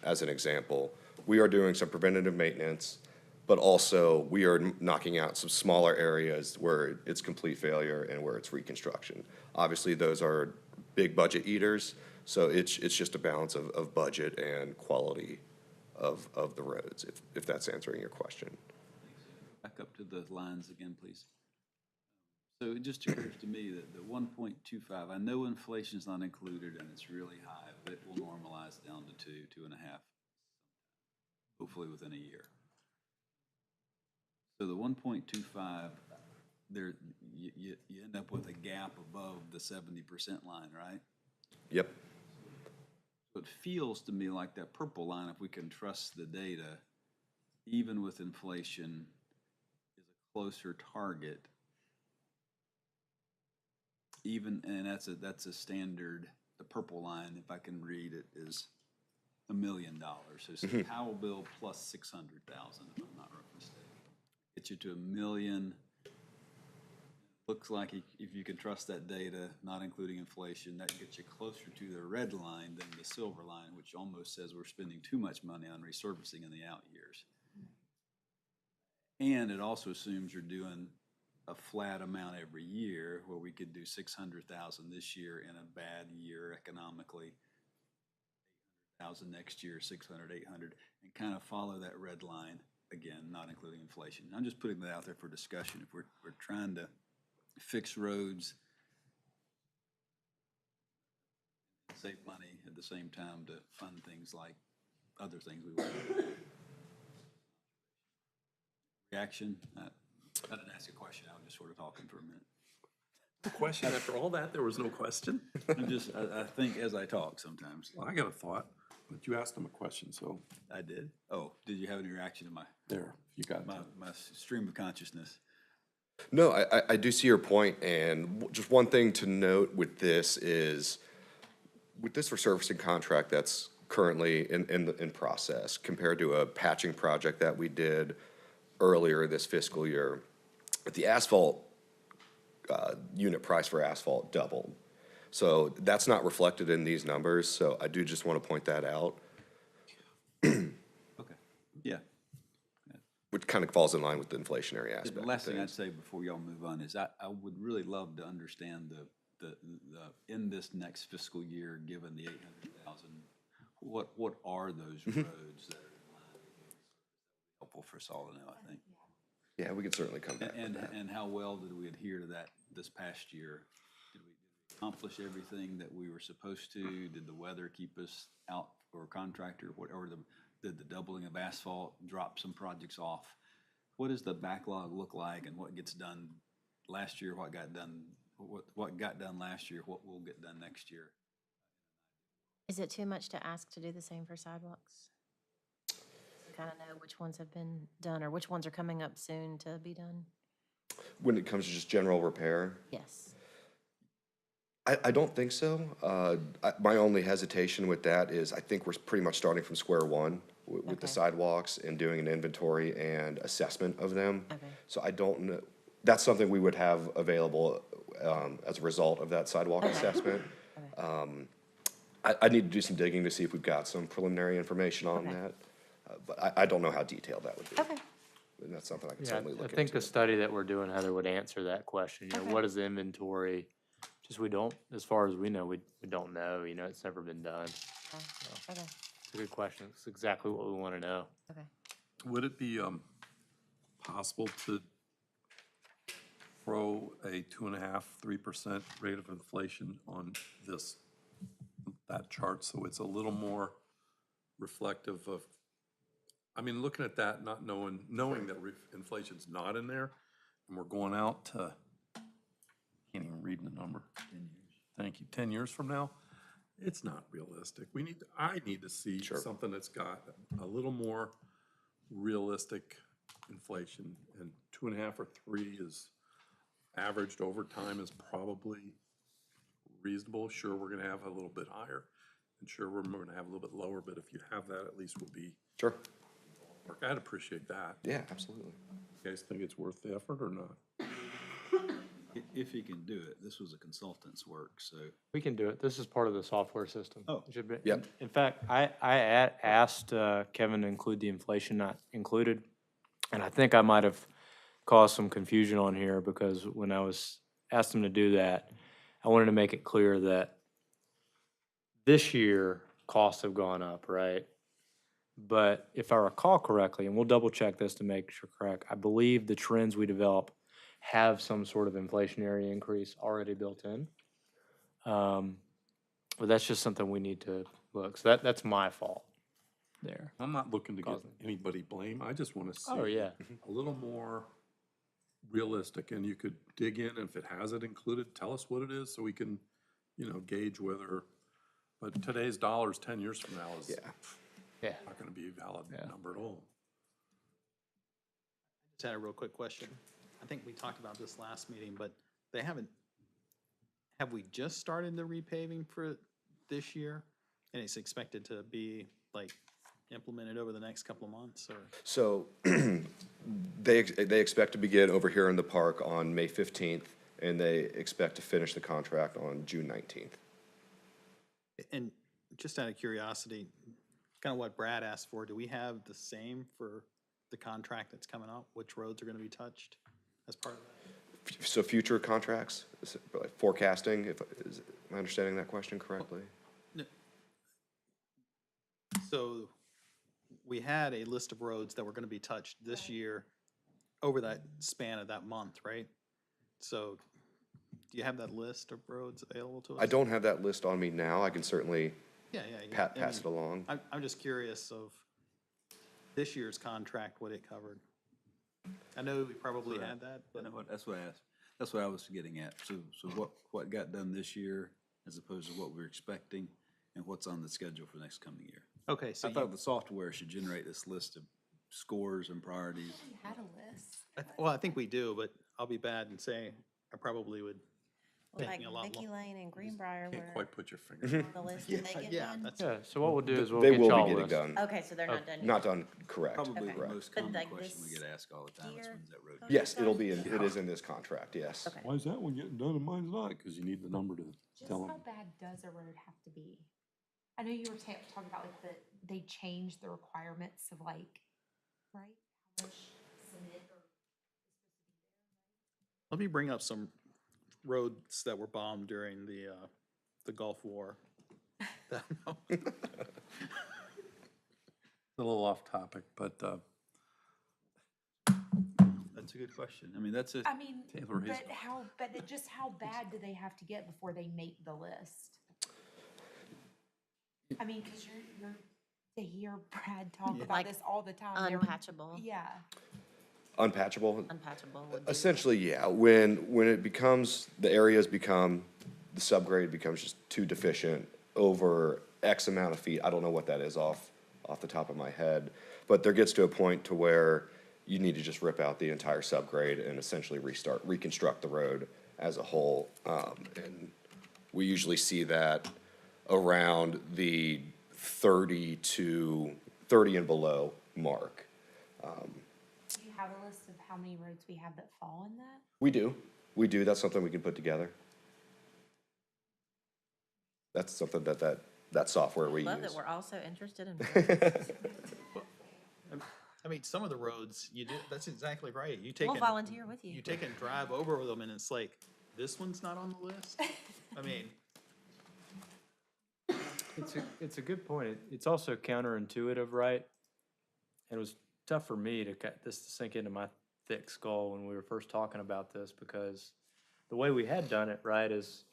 Speaker 10: as an example, we are doing some preventative maintenance, but also we are knocking out some smaller areas where it's complete failure and where it's reconstruction. Obviously, those are big budget eaters, so it's just a balance of budget and quality of the roads, if that's answering your question.
Speaker 7: Back up to the lines again, please. So it just occurs to me that the 1.25, I know inflation's not included and it's really high, but it will normalize down to 2.5, hopefully within a year. So the 1.25, there, you end up with a gap above the 70% line, right?
Speaker 10: Yep.
Speaker 7: So it feels to me like that purple line, if we can trust the data, even with inflation, is a closer target. Even, and that's a standard, the purple line, if I can read it, is $1 million. So it's a Powell bill plus 600,000, if I'm not mistaken. Get you to $1 million. Looks like if you can trust that data, not including inflation, that gets you closer to the red line than the silver line, which almost says we're spending too much money on resurfacing in the out years. And it also assumes you're doing a flat amount every year, where we could do 600,000 this year in a bad year economically, 800,000 next year, 600, 800, and kind of follow that red line again, not including inflation. I'm just putting that out there for discussion. If we're trying to fix roads, save money at the same time to fund things like other things we want to do. Reaction? I didn't ask a question. I was just sort of talking for a minute.
Speaker 1: Question, after all that, there was no question?
Speaker 7: I think as I talk sometimes.
Speaker 1: Well, I got a thought, but you asked him a question, so
Speaker 7: I did? Oh, did you have any reaction to
Speaker 1: there, you got it.
Speaker 7: my stream of consciousness?
Speaker 10: No, I do see your point, and just one thing to note with this is, with this resurfacing contract that's currently in process, compared to a patching project that we did earlier this fiscal year, the asphalt unit price for asphalt doubled. So that's not reflected in these numbers, so I do just want to point that out,
Speaker 7: Okay, yeah.
Speaker 10: which kind of falls in line with the inflationary aspect.
Speaker 7: The
Speaker 10: of
Speaker 7: last thing I'd
Speaker 10: things.
Speaker 7: say before y'all move on is I would really love to understand the in this next fiscal year, given the 800,000, what are those roads that are in line? Helpful for us all to know, I think.
Speaker 10: Yeah, we could certainly come back to that.
Speaker 7: And how well did we adhere to that this past year? Did we accomplish everything that we were supposed to? Did the weather keep us out, or contractor, or did the doubling of asphalt drop some projects off? What does the backlog look like, and what gets done last year, what got done last year, what will get done next year?
Speaker 8: Is it too much to ask to do the same for sidewalks? Kind of know which ones have been done or which ones are coming up soon to be done?
Speaker 10: When it comes to just general repair,
Speaker 8: Yes.
Speaker 10: I don't think so. My only hesitation with that is I think we're pretty much starting from square one with the
Speaker 8: Okay.
Speaker 10: sidewalks and doing an inventory and assessment of them.
Speaker 8: Okay.
Speaker 10: So I don't know, that's something we would have available as a result of that sidewalk assessment. I need to do some digging to see if we've got some preliminary information on
Speaker 8: Okay.
Speaker 10: that. But I don't know how detailed that would be.
Speaker 8: Okay.
Speaker 10: And that's something I can
Speaker 2: Yeah,
Speaker 10: certainly
Speaker 2: I
Speaker 10: look
Speaker 2: think the
Speaker 10: into.
Speaker 2: study that we're doing, Heather, would answer that question. You know,
Speaker 8: Okay.
Speaker 2: what is the inventory? Just we don't, as far as we know, we don't know, you know, it's never been done.
Speaker 8: Okay.
Speaker 2: It's a good question. It's exactly what we want to know.
Speaker 8: Okay.
Speaker 1: Would it be possible to throw a 2.5%, 3% rate of inflation on this that chart, so it's a little more reflective of, I mean, looking at that, not knowing that inflation's not in there, and we're going out to, can't even read the number. 10 years. Thank you, 10 years from now, it's not realistic. I need to see something that's got a little more realistic inflation, and 2.5 or 3 is averaged over time is probably reasonable. Sure, we're gonna have a little bit higher, and sure, we're gonna have a little bit lower, but if you have that, at least we'll be,
Speaker 10: Sure.
Speaker 1: I'd appreciate that.
Speaker 10: Yeah, absolutely.
Speaker 1: You guys think it's worth the effort or not?
Speaker 7: If he can do it, this was a consultant's work, so.
Speaker 2: We can do it. This is part of the software system.
Speaker 7: Oh.
Speaker 2: It should be.
Speaker 10: Yep.
Speaker 2: In fact, I asked Kevin to include the inflation not included. And I think I might have caused some confusion on here because when I asked him to do that, I wanted to make it clear that this year, costs have gone up, right? But if I recall correctly, and we'll double check this to make sure correct, I believe the trends we develop have some sort of inflationary increase already built in. But that's just something we need to look. So that's my fault there.
Speaker 1: I'm not looking to get
Speaker 2: Causing.
Speaker 1: anybody blame. I just wanna see
Speaker 2: Oh, yeah.
Speaker 1: a little more realistic, and you could dig in, and if it has it included, tell us what it is, so we can, gauge whether, but today's dollars 10 years from now is
Speaker 2: Yeah.
Speaker 1: not gonna be a valid number at all.
Speaker 5: Just had a real quick question. I think we talked about this last meeting, but have we just started the repaving for this year? And it's expected to be like implemented over the next couple of months, or?
Speaker 10: So they expect to begin over here in the park on May 15th, and they expect to finish the contract on June 19th.
Speaker 5: And just out of curiosity, kind of what Brad asked for, do we have the same for the contract that's coming up? Which roads are going to be touched as part of that?
Speaker 10: So future contracts, is it like forecasting, am I understanding that question correctly?
Speaker 5: So we had a list of roads that were going to be touched this year over that span of that month, right? So do you have that list of roads available to us?
Speaker 10: I don't have that list on me now. I can certainly
Speaker 5: Yeah, yeah. I
Speaker 10: pass it
Speaker 5: mean,
Speaker 10: along.
Speaker 5: I'm just curious of this year's contract, what it covered. I know we probably had that, but.
Speaker 7: You know what, that's what I asked, that's what I was getting at. So what got done this year as opposed to what we're expecting and what's on the schedule for next coming year?
Speaker 5: Okay, so
Speaker 7: I thought the software should generate this list of scores and priorities.
Speaker 6: We had a list.
Speaker 5: well, I think we do, but I'll be bad and say I probably would take
Speaker 8: Like
Speaker 5: me a lot
Speaker 8: Vicky
Speaker 5: more.
Speaker 8: Lane and Greenbrier
Speaker 1: Can't
Speaker 8: were
Speaker 1: quite put your finger
Speaker 8: on the list. Did they get
Speaker 5: Yeah,
Speaker 8: done?
Speaker 5: that's,
Speaker 2: Yeah, so what we'll do is we'll
Speaker 10: They
Speaker 2: get
Speaker 10: will
Speaker 2: y'all
Speaker 10: be
Speaker 2: a
Speaker 10: getting
Speaker 2: list.
Speaker 10: done.
Speaker 8: Okay, so they're not done yet.
Speaker 10: Not done, correct.
Speaker 7: Probably the
Speaker 8: Okay.
Speaker 7: most
Speaker 8: But
Speaker 7: common
Speaker 8: like
Speaker 7: question we
Speaker 8: this
Speaker 7: get asked all the time is
Speaker 8: year?
Speaker 7: when's that road?
Speaker 8: Okay.
Speaker 10: Yes, it is in this contract, yes.
Speaker 8: Okay.
Speaker 1: Why is that one getting done and mine's not? Because you need the number to
Speaker 11: Just
Speaker 1: tell
Speaker 11: how
Speaker 1: them.
Speaker 11: bad does a road have to be? I know you were talking about like they changed the requirements of like, right? How much cement or
Speaker 5: let me bring up some roads that were bombed during the Gulf War.
Speaker 1: It's a little off topic, but
Speaker 7: That's a good question. I mean, that's a,
Speaker 11: I mean,
Speaker 1: Taylor is-
Speaker 11: just how bad do they have to get before they make the list? I mean, cause you're to hear Brad talk about
Speaker 8: Like
Speaker 11: this all the time. They're-
Speaker 8: Unpatchable,
Speaker 11: Yeah.
Speaker 10: Unpatchable?
Speaker 8: unpatchable would be.
Speaker 10: Essentially, yeah. When it becomes, the areas become, the subgrade becomes just too deficient over X amount of feet. I don't know what that is off the top of my head. But there gets to a point to where you need to just rip out the entire subgrade and essentially reconstruct the road as a whole. And we usually see that around the 30 and below mark.
Speaker 11: Do you have a list of how many roads we have that fall in that?
Speaker 10: We do, that's something we can put together. That's something that software we
Speaker 8: Love that
Speaker 10: use.
Speaker 8: we're also interested in.
Speaker 5: I mean, some of the roads, you do, that's exactly right. You take
Speaker 8: We'll
Speaker 5: and-
Speaker 8: volunteer with you.
Speaker 5: You take and drive over them and it's like, this one's not on the list? I mean,
Speaker 2: It's a good point. It's also counterintuitive, right? And it was tough for me to get this to sink into my thick skull when we were first talking about this, because the way we had done it, right, is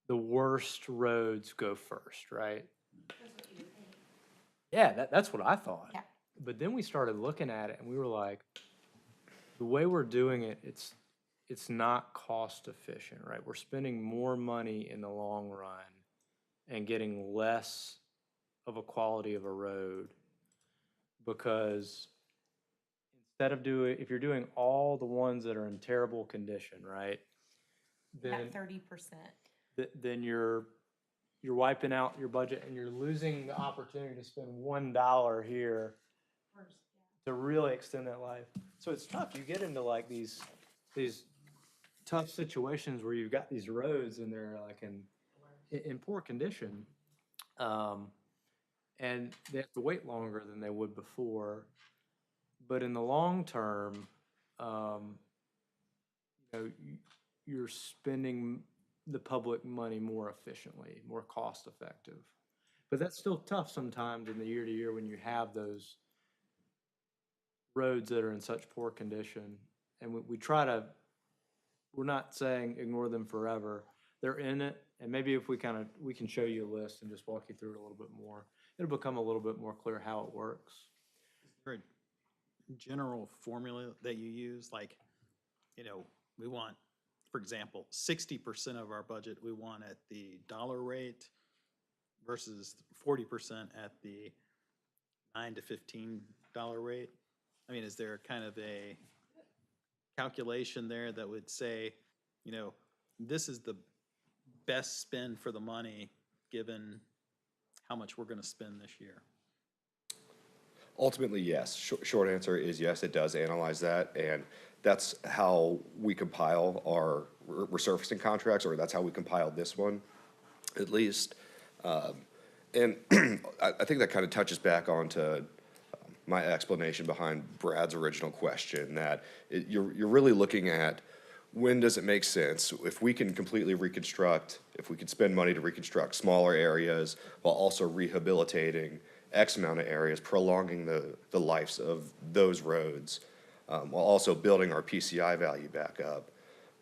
Speaker 2: the worst roads go first, right? Yeah, that's what I thought.
Speaker 11: Yeah.
Speaker 2: But then we started looking at it and we were like, the way we're doing it, it's not cost efficient, right? We're spending more money in the long run and getting less of a quality of a road because instead of if you're doing all the ones that are in terrible condition, right? Then,
Speaker 11: That 30%.
Speaker 2: then you're wiping out your budget and you're losing the opportunity to spend $1 here to really extend that life. So it's tough. You get into like these tough situations where you've got these roads and they're like in poor condition. And they have to wait longer than they would before. But in the long term, you're spending the public money more efficiently, more cost effective. But that's still tough sometimes in the year to year when you have those roads that are in such poor condition. And we try to, we're not saying ignore them forever. They're in it. And maybe if we can show you a list and just walk you through it a little bit more, it'll become a little bit more clear how it works.
Speaker 5: Is there a general formula that you use? Like, we want, for example, 60% of our budget we want at the dollar rate versus 40% at the $9 to $15 rate. I mean, is there kind of a calculation there that would say, this is the best spend for the money given how much we're going to spend this year?
Speaker 10: Ultimately, yes. Short answer is yes, it does analyze that, and that's how we compile our resurfacing contracts, or that's how we compiled this one, at least. And I think that kind of touches back onto my explanation behind Brad's original question, that you're really looking at when does it make sense? If we can completely reconstruct, if we can spend money to reconstruct smaller areas while also rehabilitating X amount of areas, prolonging the lives of those roads, while also building our PCI value back up,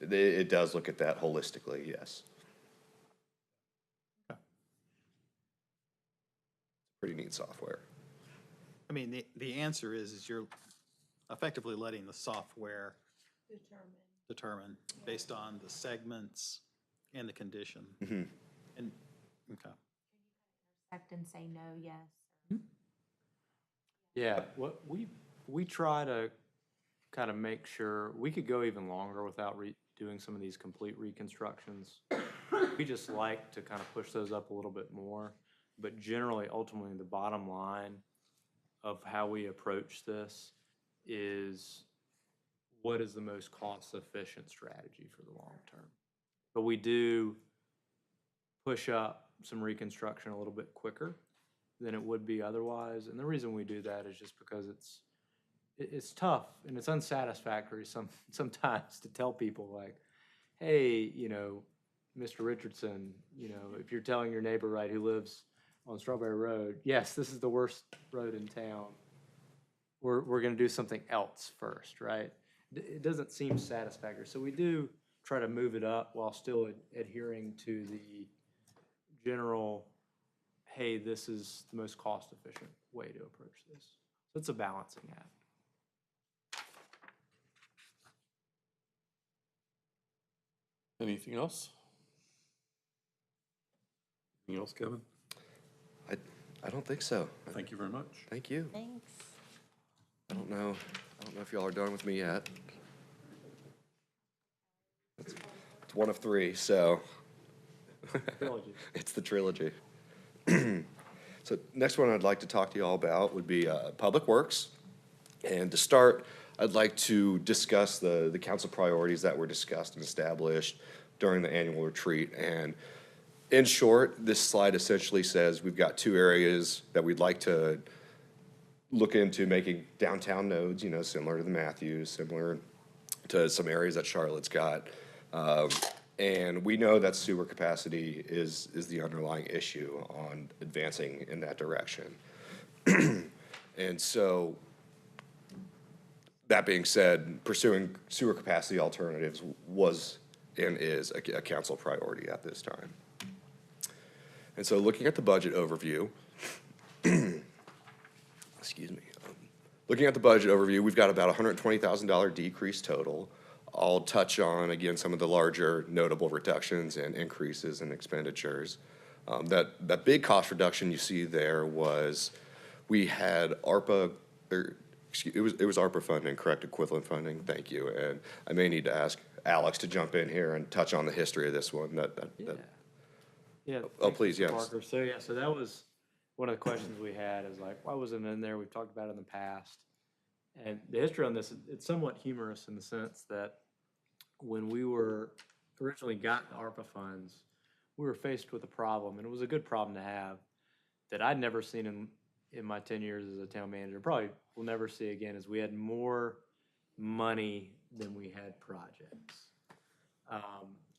Speaker 10: it does look at that holistically, yes. Pretty neat software.
Speaker 5: I mean, the answer is you're effectively letting the software determine based on the segments and the condition.
Speaker 10: Mm-hmm.
Speaker 5: And, okay.
Speaker 11: Check and say no, yes.
Speaker 2: Yeah, what we try to kind of make sure, we could go even longer without doing some of these complete reconstructions. We just like to kind of push those up a little bit more, but generally, ultimately, the bottom line of how we approach this is what is the most cost-efficient strategy for the long term. But we do push up some reconstruction a little bit quicker than it would be otherwise. And the reason we do that is just because it's tough and it's unsatisfactory sometimes to tell people like, hey, Mr. Richardson, if you're telling your neighbor, right, who lives on Strawberry Road, yes, this is the worst road in town, we're going to do something else first, right? It doesn't seem satisfactory. So we do try to move it up while still adhering to the general, hey, this is the most cost-efficient way to approach this. So it's a balancing act.
Speaker 1: Anything else? Anything else, Kevin?
Speaker 10: I don't think so.
Speaker 1: Thank you very much.
Speaker 10: Thank you.
Speaker 8: Thanks.
Speaker 10: I don't know if y'all are done with me yet. It's one of three, so.
Speaker 2: Trilogy.
Speaker 10: It's the trilogy. So next one I'd like to talk to you all about would be Public Works. And to start, I'd like to discuss the council priorities that were discussed and established during the annual retreat. And in short, this slide essentially says we've got two areas that we'd like to look into making downtown nodes, similar to the Matthews, similar to some areas that Charlotte's got. And we know that sewer capacity is the underlying issue on advancing in that direction. And so, that being said, pursuing sewer capacity alternatives was and is a council priority at this time. And so looking at the budget overview, excuse me, looking at the budget overview, we've got about a $120,000 decrease total. I'll touch on, again, some of the larger notable reductions and increases in expenditures. That big cost reduction you see there was, we had ARPA, it was ARPA funding, correct, equivalent funding, thank you. And I may need to ask Alex to jump in here and touch on the history of this one,
Speaker 2: Yeah.
Speaker 10: Oh,
Speaker 2: thanks,
Speaker 10: please,
Speaker 2: Mr.
Speaker 10: yes.
Speaker 2: Parker. So that was one of the questions we had is like, why wasn't it in there? We've talked about it in the past. And the history on this, it's somewhat humorous in the sense that when we were originally got the ARPA funds, we were faced with a problem, and it was a good problem to have, that I'd never seen in my 10 years as a town manager, probably will never see again, is we had more money than we had projects.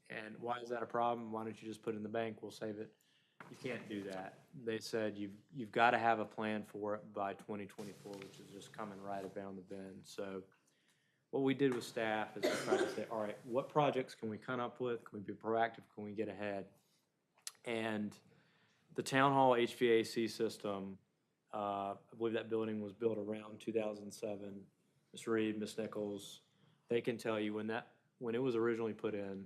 Speaker 2: And why is that a problem? Why don't you just put it in the bank? We'll save it. You can't do that. They said you've got to have a plan for it by 2024, which is just coming right around the bend. So what we did with staff is we tried to say, all right, what projects can we come up with? Can we be proactive? Can we get ahead? And the town hall HVAC system, I believe that building was built around 2007. Ms. Reed, Ms. Nichols, they can tell you when it was originally put in,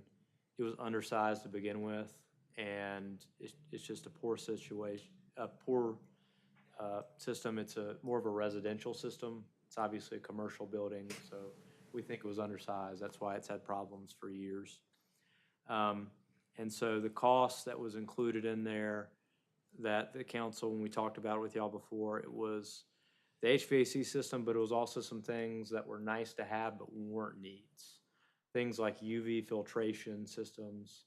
Speaker 2: it was undersized to begin with, and it's just a poor situation, a poor system. It's more of a residential system. It's obviously a commercial building, so we think it was undersized. That's why it's had problems for years. And so the cost that was included in there that the council, when we talked about it with y'all before, it was the HVAC system, but it was also some things that were nice to have but weren't needs. Things like UV filtration systems,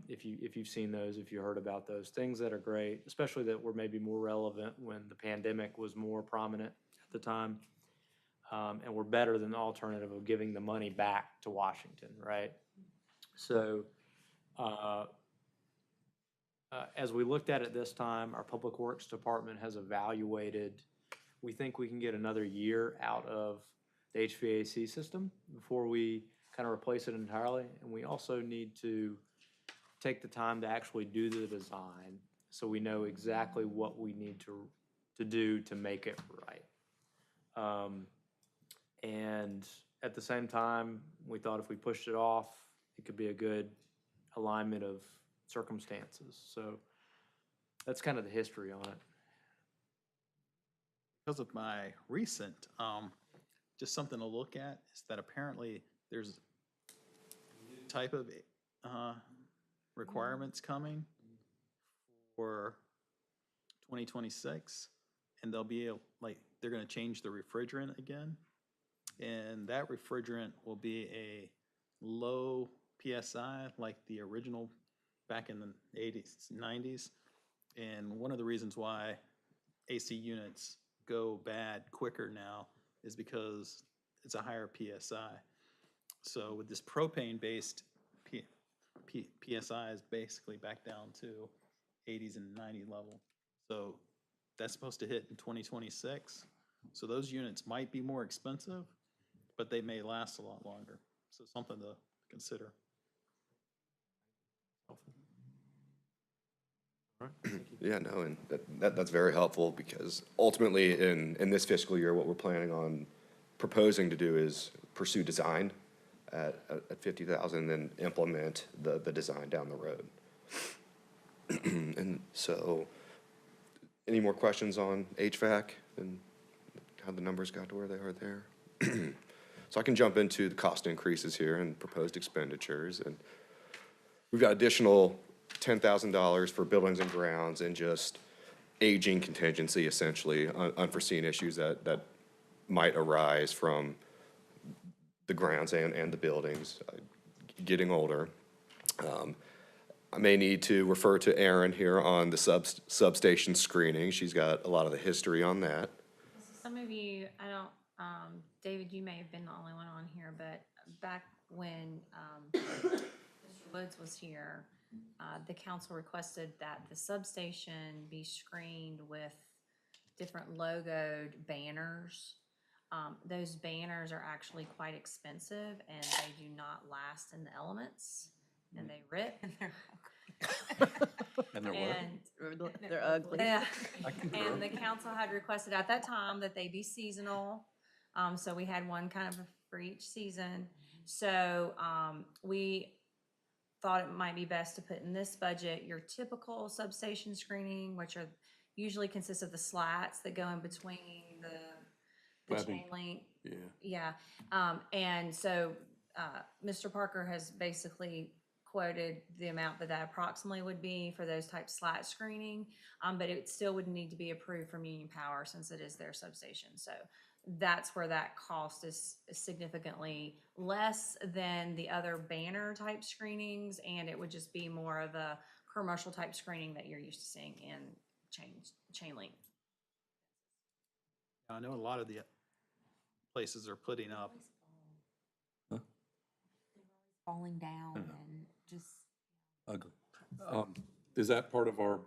Speaker 2: if you've seen those, if you heard about those, things that are great, especially that were maybe more relevant when the pandemic was more prominent at the time, and were better than the alternative of giving the money back to Washington, right? So as we looked at it this time, our Public Works Department has evaluated, we think we can get another year out of the HVAC system before we kind of replace it entirely. And we also need to take the time to actually do the design so we know exactly what we need to do to make it right. And at the same time, we thought if we pushed it off, it could be a good alignment of circumstances. So that's kind of the history on it.
Speaker 5: Because of my recent, just something to look at is that apparently there's a new type of requirements coming for 2026, and they'll be they're going to change the refrigerant again, and that refrigerant will be a low PSI like the original back in the 80s, 90s, and one of the reasons why AC units go bad quicker now is because it's a higher PSI. So with this propane-based PSI is basically back down to 80s and 90 level. So that's supposed to hit in 2026. So those units might be more expensive, but they may last a lot longer. So something to consider.
Speaker 10: Yeah, no, and that's very helpful because ultimately in this fiscal year, what we're planning on proposing to do is pursue design at 50,000 and then implement the design down the road. And so, any more questions on HVAC and how the numbers got to where they are there? So I can jump into the cost increases here and proposed expenditures. And we've got additional $10,000 for buildings and grounds and just aging contingency, essentially, unforeseen issues that might arise from the grounds and the buildings getting older. I may need to refer to Erin here on the substation screening. She's got a lot of the history on that.
Speaker 4: Some of you, I don't, David, you may have been the only one on here, but back when Mr. Woods was here, the council requested that the substation be screened with different logoed banners. Those banners are actually quite expensive and they do not last in the elements and they rip.
Speaker 1: And they're what?
Speaker 4: And
Speaker 8: They're ugly.
Speaker 4: Yeah.
Speaker 1: I concur.
Speaker 4: And the council had requested at that time that they be seasonal. So we had one kind of for each season. So, we thought it might be best to put in this budget your typical substation screening, which are usually consists of the slats that go in between the
Speaker 1: Webbing.
Speaker 4: chain link.
Speaker 1: Yeah.
Speaker 4: Yeah, and so, Mr. Parker has basically quoted the amount that that approximately would be for those type slat screening. But it still would need to be approved from Union Power since it is their substation. So that's where that cost is significantly less than the other banner type screenings. And it would just be more of a commercial type screening that you're used to seeing in chain link.
Speaker 5: I know a lot of the places are putting up,
Speaker 11: Falling down and just.
Speaker 1: Ugly. Is that part of our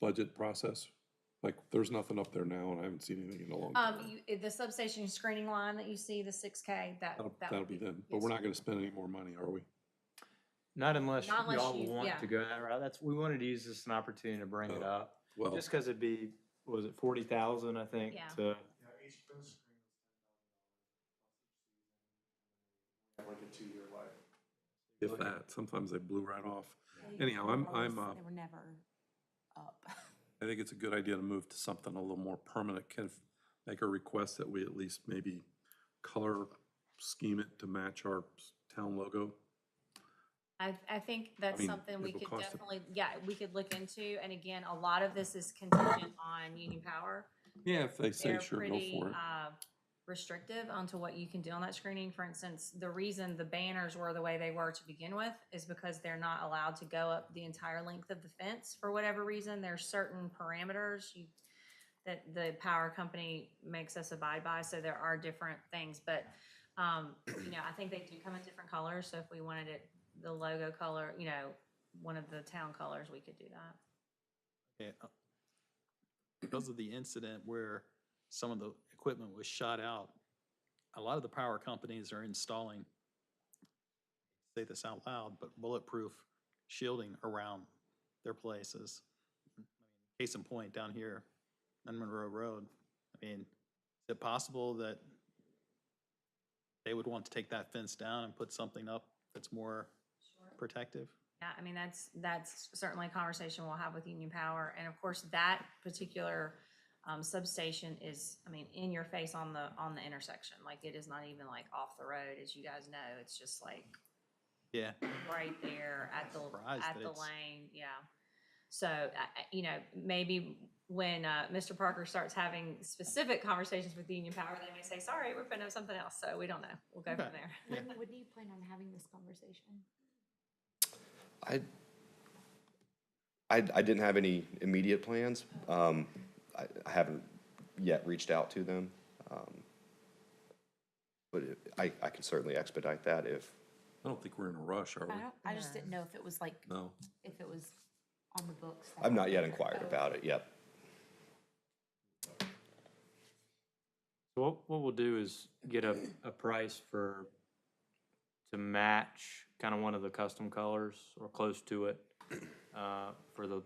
Speaker 1: budget process? Like, there's nothing up there now, and I haven't seen anything in a long time.
Speaker 4: The substation screening line that you see, the 6K,
Speaker 1: That'll be then, but we're not gonna spend any more money, are we?
Speaker 2: Not unless
Speaker 4: Not unless
Speaker 2: y'all
Speaker 4: you-
Speaker 2: want
Speaker 4: yeah.
Speaker 2: to go that route. We wanted to use this as an opportunity to bring it
Speaker 1: Oh,
Speaker 2: up.
Speaker 1: well.
Speaker 2: Just because it'd be, was it 40,000, I think,
Speaker 4: Yeah.
Speaker 2: to,
Speaker 9: Like a 2-year life.
Speaker 1: If that, sometimes they blew right off. Anyhow,
Speaker 11: They were never up.
Speaker 1: I think it's a good idea to move to something a little more permanent. Can make a request that we at least maybe color scheme it to match our town logo.
Speaker 4: I think that's
Speaker 1: mean,
Speaker 4: something we
Speaker 1: it'll
Speaker 4: could
Speaker 1: cost a-
Speaker 4: definitely, yeah, we could look into. And again, a lot of this is contingent on Union Power.
Speaker 1: Yeah, if they say
Speaker 4: They're
Speaker 1: sure, go
Speaker 4: pretty,
Speaker 1: for it.
Speaker 4: restrictive onto what you can do on that screening. For instance, the reason the banners were the way they were to begin with is because they're not allowed to go up the entire length of the fence for whatever reason. There's certain parameters that the power company makes us abide by, so there are different things. But, I think they do come in different colors, so if we wanted it, the logo color, one of the town colors, we could do that.
Speaker 5: okay, because of the incident where some of the equipment was shot out, a lot of the power companies are installing, say this out loud, but bulletproof shielding around their places. Case in point, down here on Monroe Road, I mean, is it possible that they would want to take that fence down and put something up that's more protective?
Speaker 4: Yeah, I mean, that's certainly a conversation we'll have with Union Power. And of course, that particular substation is, I mean, in your face on the intersection. Like, it is not even like off the road, as you guys know. It's just like
Speaker 5: Yeah,
Speaker 4: right there at the
Speaker 5: Surprised that it's-
Speaker 4: lane, yeah. So, maybe when Mr. Parker starts having specific conversations with Union Power, they may say, sorry, we're putting up something else. So we don't know. We'll go from
Speaker 5: Okay.
Speaker 4: there.
Speaker 11: When do you plan on having this conversation?
Speaker 10: I didn't have any immediate plans. I haven't yet reached out to them. But I can certainly expedite that if,
Speaker 1: I don't think we're in a rush, are we?
Speaker 11: I just didn't know if it was like,
Speaker 1: No.
Speaker 11: if it was on the books.
Speaker 10: I've not yet inquired about it, yep.
Speaker 2: so what we'll do is get a price to match kind of one of the custom colors or close to it, for the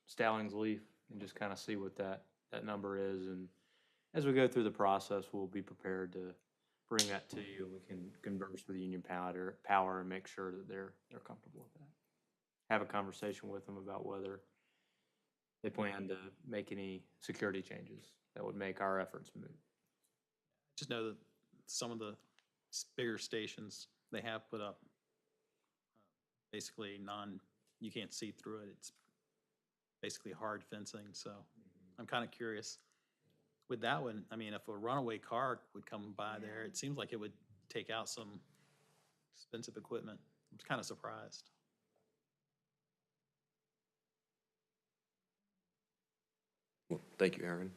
Speaker 2: Stallings leaf, and just kind of see what that number is. And as we go through the process, we'll be prepared to bring that to you, and we can converse with Union Power and make sure that they're comfortable with that. Have a conversation with them about whether they plan to make any security changes that would make our efforts moot.
Speaker 5: just know that some of the bigger stations, they have put up basically you can't see through it. It's basically hard fencing, so I'm kind of curious. With that one, I mean, if a runaway car would come by there, it seems like it would take out some expensive equipment. I'm kind of surprised.
Speaker 10: Well, thank you, Aaron.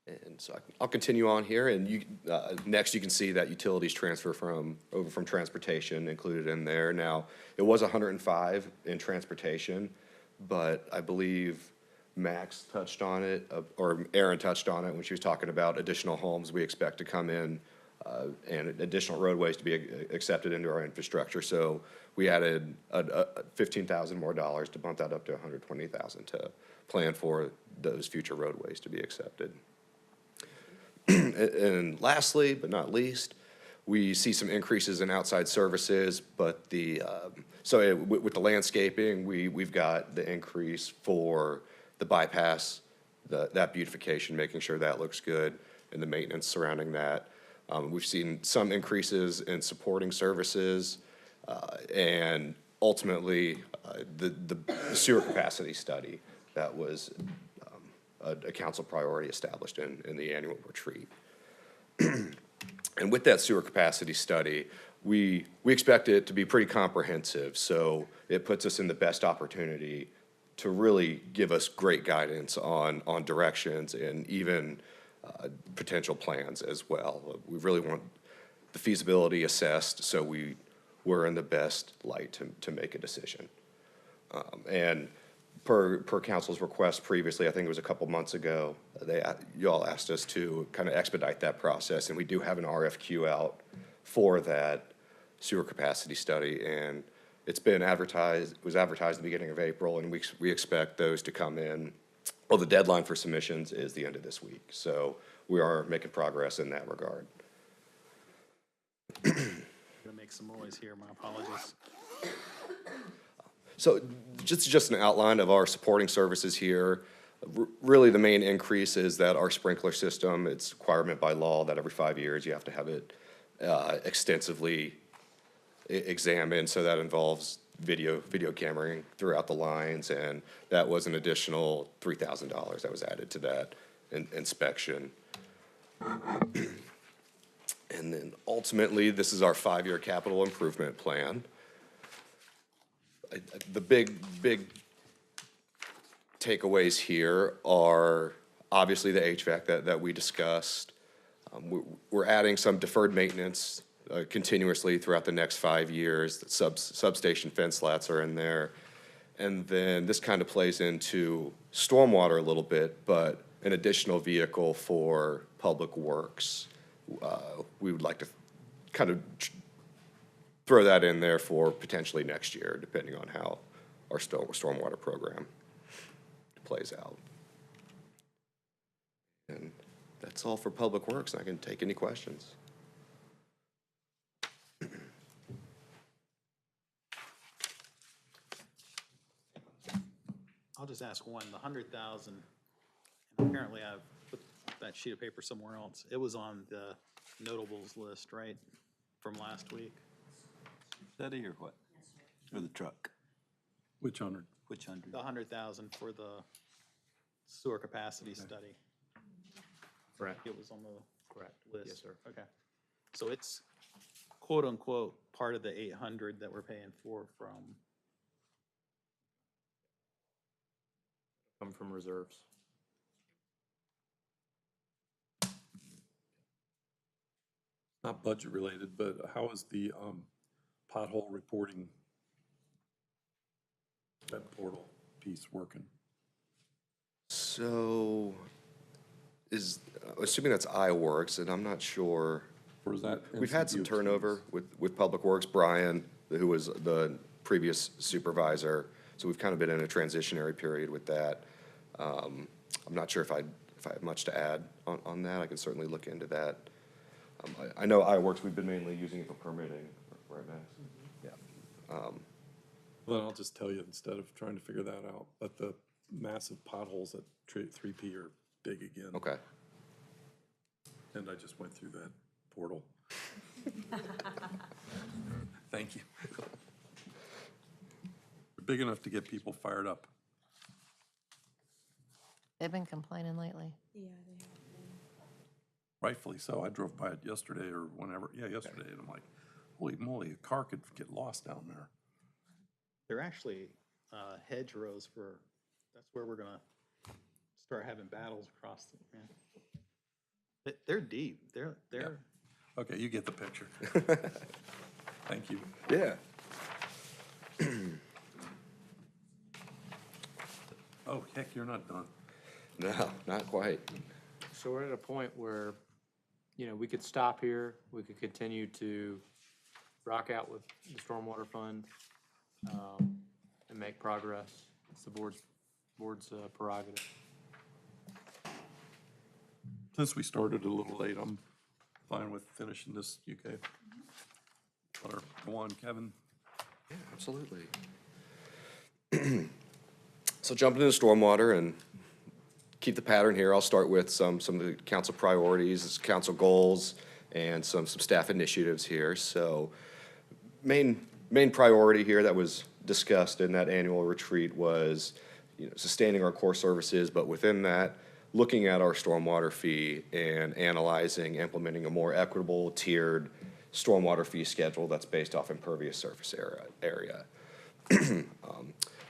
Speaker 10: And so I'll continue on here, and next you can see that utilities transfer over from transportation included in there. Now, it was 105 in transportation, but I believe Max touched on it, or Aaron touched on it when she was talking about additional homes we expect to come in and additional roadways to be accepted into our infrastructure. So we added $15,000 more dollars to bump that up to $120,000 to plan for those future roadways to be accepted. And lastly, but not least, we see some increases in outside services, but with the landscaping, we've got the increase for the bypass, that beautification, making sure that looks good, and the maintenance surrounding that. We've seen some increases in supporting services, and ultimately, the sewer capacity study that was a council priority established in the annual retreat. And with that sewer capacity study, we expect it to be pretty comprehensive, so it puts us in the best opportunity to really give us great guidance on directions and even potential plans as well. We really want the feasibility assessed, so we're in the best light to make a decision. And per council's request previously, I think it was a couple months ago, you all asked us to kind of expedite that process, and we do have an RFQ out for that sewer capacity study, and it's been advertised, it was advertised at the beginning of April, and we expect those to come in. Well, the deadline for submissions is the end of this week, so we are making progress in that regard.
Speaker 5: Gonna make some noise here, my apologies.
Speaker 10: So just an outline of our supporting services here. Really, the main increase is that our sprinkler system, it's a requirement by law that every 5 years you have to have it extensively examined. So that involves video cameraing throughout the lines, and that was an additional $3,000 that was added to that inspection. And then ultimately, this is our 5-year capital improvement plan. The big takeaways here are obviously the HVAC that we discussed. We're adding some deferred maintenance continuously throughout the next 5 years. The substation fence slats are in there. And then this kind of plays into stormwater a little bit, but an additional vehicle for public works. We would like to kind of throw that in there for potentially next year, depending on how our stormwater program plays out. And that's all for Public Works. I can take any questions.
Speaker 5: I'll just ask one, the 100,000, and apparently I've put that sheet of paper somewhere else. It was on the notables list, right, from last week?
Speaker 7: Study or what? Or the truck?
Speaker 1: Which 100?
Speaker 7: Which 100?
Speaker 5: The 100,000 for the sewer capacity study.
Speaker 2: Correct.
Speaker 5: It was on the
Speaker 2: Correct.
Speaker 5: list?
Speaker 2: Yes, sir.
Speaker 5: Okay. So it's quote-unquote part of the 800 that we're paying for from,
Speaker 2: Come from reserves.
Speaker 1: Not budget related, but how is the pothole reporting, that portal piece working?
Speaker 10: So assuming that's iWorks, and I'm not sure.
Speaker 1: Or is that?
Speaker 10: We've had some
Speaker 1: NCDOT?
Speaker 10: turnover with Public Works. Brian, who was the previous supervisor, so we've kind of been in a transitionary period with that. I'm not sure if I have much to add on that. I can certainly look into that. I know iWorks, we've been mainly using it for permitting, right, Max? Yeah.
Speaker 1: Well, then I'll just tell you, instead of trying to figure that out, that the massive potholes at 3P are big again.
Speaker 10: Okay.
Speaker 1: And I just went through that portal. Thank you. They're big enough to get people fired up.
Speaker 8: They've been complaining lately.
Speaker 1: Rightfully so. I drove by it yesterday or whenever, yesterday, and I'm like, holy moly, a car could get lost down there.
Speaker 5: they're actually hedgerows that's where we're gonna start having battles across the, man. They're deep. They're
Speaker 1: Okay, you get the picture. Thank you.
Speaker 10: Yeah.
Speaker 1: Oh, heck, you're not done.
Speaker 10: No, not quite.
Speaker 2: So we're at a point where you know, we could stop here, we could continue to rock out with the stormwater fund, and make progress. It's the board's prerogative.
Speaker 1: Since we started a little late, I'm fine with finishing this, UK. Let her go on, Kevin.
Speaker 10: Yeah, absolutely. So jumping into stormwater and keep the pattern here, I'll start with some of the council priorities, council goals, and some staff initiatives here. So main priority here that was discussed in that annual retreat was, you know, sustaining our core services, but within that, looking at our stormwater fee and analyzing, implementing a more equitable, tiered stormwater fee schedule that's based off impervious surface area.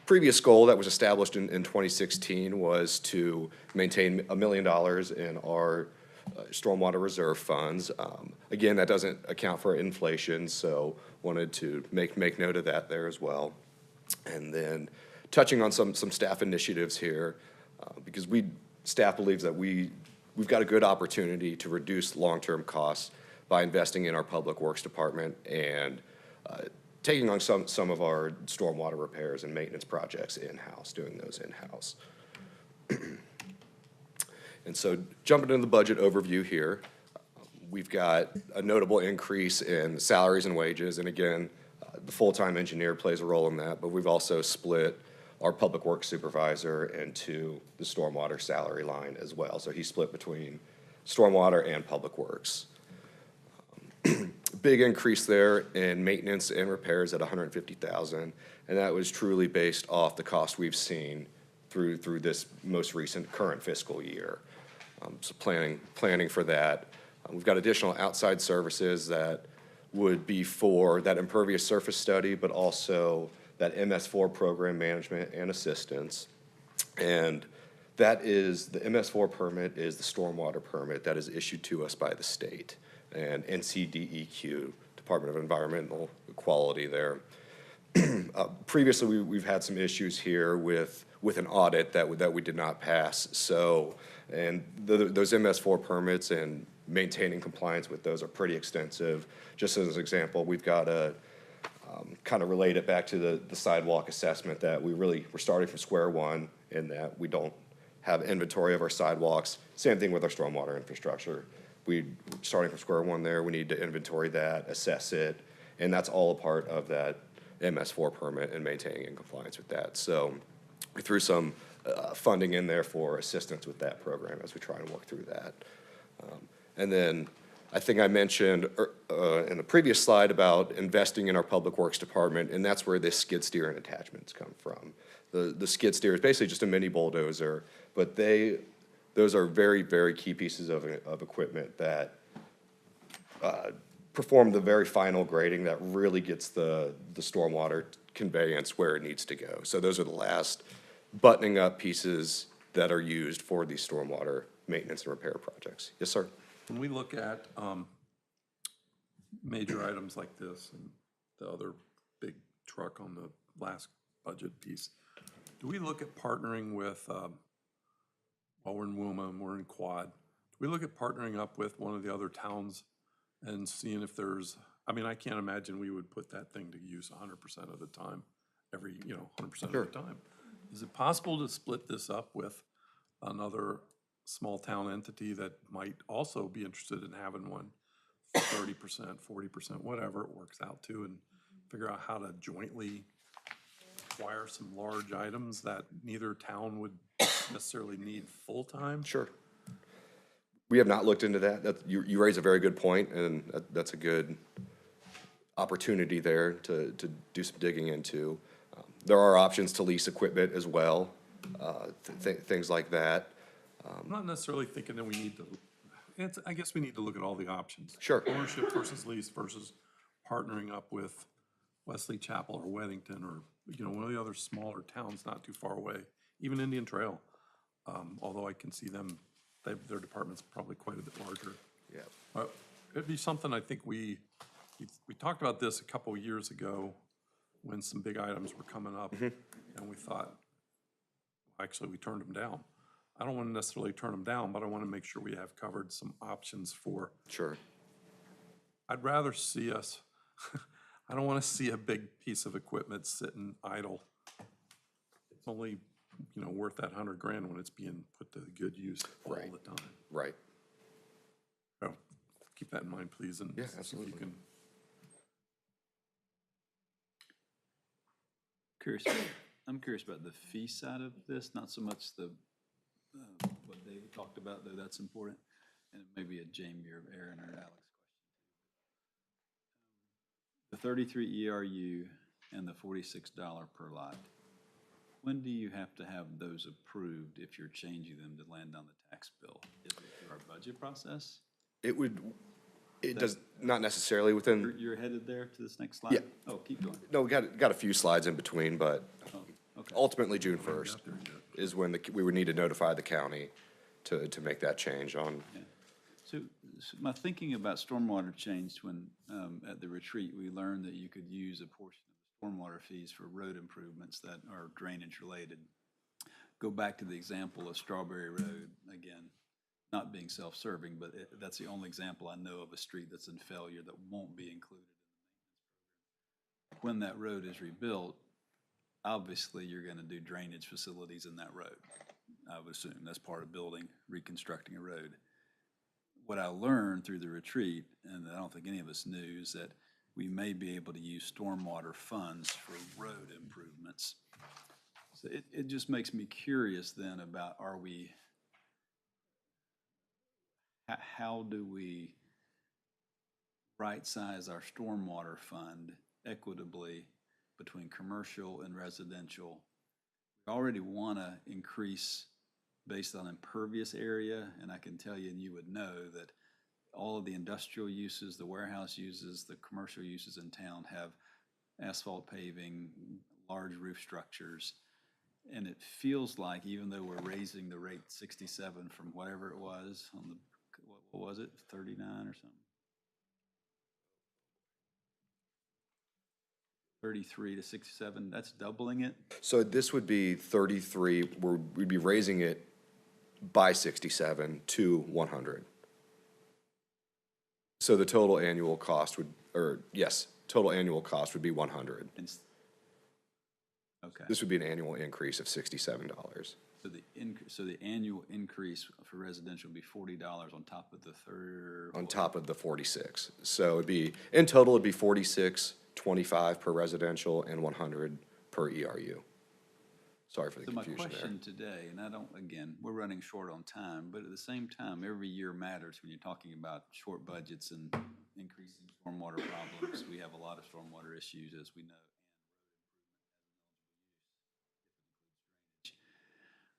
Speaker 10: Previous goal that was established in 2016 was to maintain $1 million in our stormwater reserve funds. Again, that doesn't account for inflation, so wanted to make note of that there as well. And then touching on some staff initiatives here, because staff believes that we've got a good opportunity to reduce long-term costs by investing in our public works department and taking on some of our stormwater repairs and maintenance projects in-house, doing those in-house. And so jumping into the budget overview here, we've got a notable increase in salaries and wages. And again, the full-time engineer plays a role in that, but we've also split our public works supervisor into the stormwater salary line as well. So he's split between stormwater and public works. Big increase there in maintenance and repairs at $150,000, and that was truly based off the cost we've seen through this most recent current fiscal year. So planning for that. We've got additional outside services that would be for that impervious surface study, but also that MS4 program management and assistance. And that is, the MS4 permit is the stormwater permit that is issued to us by the state and NCDEQ, Department of Environmental Quality there. Previously, we've had some issues here with an audit that we did not pass. So, and those MS4 permits and maintaining compliance with those are pretty extensive. Just as an example, we've got a kind of relate it back to the sidewalk assessment that we're starting from square one in that we don't have inventory of our sidewalks. Same thing with our stormwater infrastructure. We're starting from square one there. We need to inventory that, assess it, and that's all a part of that MS4 permit and maintaining in compliance with that. So we threw some funding in there for assistance with that program as we try and work through that. And then I think I mentioned in the previous slide about investing in our public works department, and that's where this skid steer and attachments come from. The skid steer is basically just a mini bulldozer, but those are very, very key pieces of equipment that perform the very final grading that really gets the stormwater conveyance where it needs to go. So those are the last buttoning up pieces that are used for these stormwater maintenance and repair projects. Yes, sir?
Speaker 1: When we look at major items like this and the other big truck on the last budget piece, do we look at partnering with, while we're in WUMA and we're in Quad, do we look at partnering up with one of the other towns and seeing if there's, I mean, I can't imagine we would put that thing to use 100% of the time, 100% of the time. Is it possible to split this up with another small town entity that might also be interested in having one, 30%, 40%, whatever it works out to, and figure out how to jointly acquire some large items that neither town would necessarily need full-time?
Speaker 10: Sure. We have not looked into that. You raise a very good point, and that's a good opportunity there to do some digging into. There are options to lease equipment as well, things like that.
Speaker 1: I'm not necessarily thinking that we need to, I guess we need to look at all the options.
Speaker 10: Sure.
Speaker 1: Ownership versus lease versus partnering up with Wesley Chapel or Weddington or, one of the other smaller towns not too far away, even Indian Trail. Although I can see them, their department's probably quite a bit larger.
Speaker 10: Yeah.
Speaker 1: But it'd be something I think we talked about this a couple of years ago when some big items were coming up, and we thought, actually, we turned them down. I don't want to necessarily turn them down, but I want to make sure we have covered some options for,
Speaker 10: Sure.
Speaker 1: I'd rather see us, I don't want to see a big piece of equipment sitting idle. It's only, worth that $100,000 when it's being put to good use all
Speaker 10: Right.
Speaker 1: the time.
Speaker 10: Right.
Speaker 1: So keep that in mind, please, and
Speaker 10: Yeah,
Speaker 1: if you
Speaker 10: absolutely.
Speaker 1: can.
Speaker 7: Curious, I'm curious about the fee side of this, not so much the, what David talked about, though that's important, and maybe a Jamie or Aaron or Alex question. The 33 ERU and the $46 per lot, when do you have to have those approved if you're changing them to land on the tax bill? Is it through our budget process?
Speaker 10: It does, not necessarily within,
Speaker 7: You're headed there to this next slide?
Speaker 10: Yeah.
Speaker 7: Oh, keep going.
Speaker 10: no, we got a few slides in between, but
Speaker 7: Oh, okay.
Speaker 10: ultimately June 1st is when we would need to notify the county to make that change on,
Speaker 7: So my thinking about stormwater changed when, at the retreat, we learned that you could use a portion of stormwater fees for road improvements that are drainage related. Go back to the example of Strawberry Road, again, not being self-serving, but that's the only example I know of a street that's in failure that won't be included. When that road is rebuilt, obviously you're gonna do drainage facilities in that road. I would assume that's part of building, reconstructing a road. What I learned through the retreat, and I don't think any of us knew, is that we may be able to use stormwater funds for road improvements. So it just makes me curious then about how do we right-size our stormwater fund equitably between commercial and residential? We already want to increase based on impervious area, and I can tell you, and you would know, that all of the industrial uses, the warehouse uses, the commercial uses in town have asphalt paving, large roof structures. And it feels like, even though we're raising the rate 67 from whatever it was on the, what was it, 39 or something? 33 to 67, that's doubling it?
Speaker 10: so this would be 33, we'd be raising it by 67 to 100. So the total annual cost total annual cost would be 100.
Speaker 7: Okay.
Speaker 10: This would be an annual increase of $67.
Speaker 7: So the annual increase for residential would be $40 on top of the
Speaker 10: On top of the 46. So it'd be, in total, it'd be 46.25 per residential and 100 per ERU. Sorry for the
Speaker 7: So my
Speaker 10: confusion there.
Speaker 7: question today, and again, we're running short on time, but at the same time, every year matters when you're talking about short budgets and increasing stormwater problems. We have a lot of stormwater issues, as we know.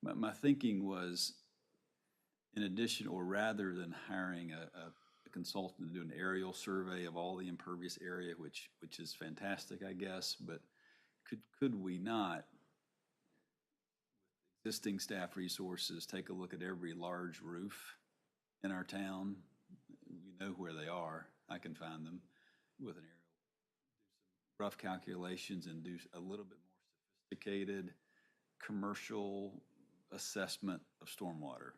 Speaker 7: My thinking was, in addition, or rather than hiring a consultant to do an aerial survey of all the impervious area, which is fantastic, I guess, but could we not, existing staff resources, take a look at every large roof in our town? We know where they are. I can find them with an aerial. Do some rough calculations and do a little bit more sophisticated commercial assessment of stormwater.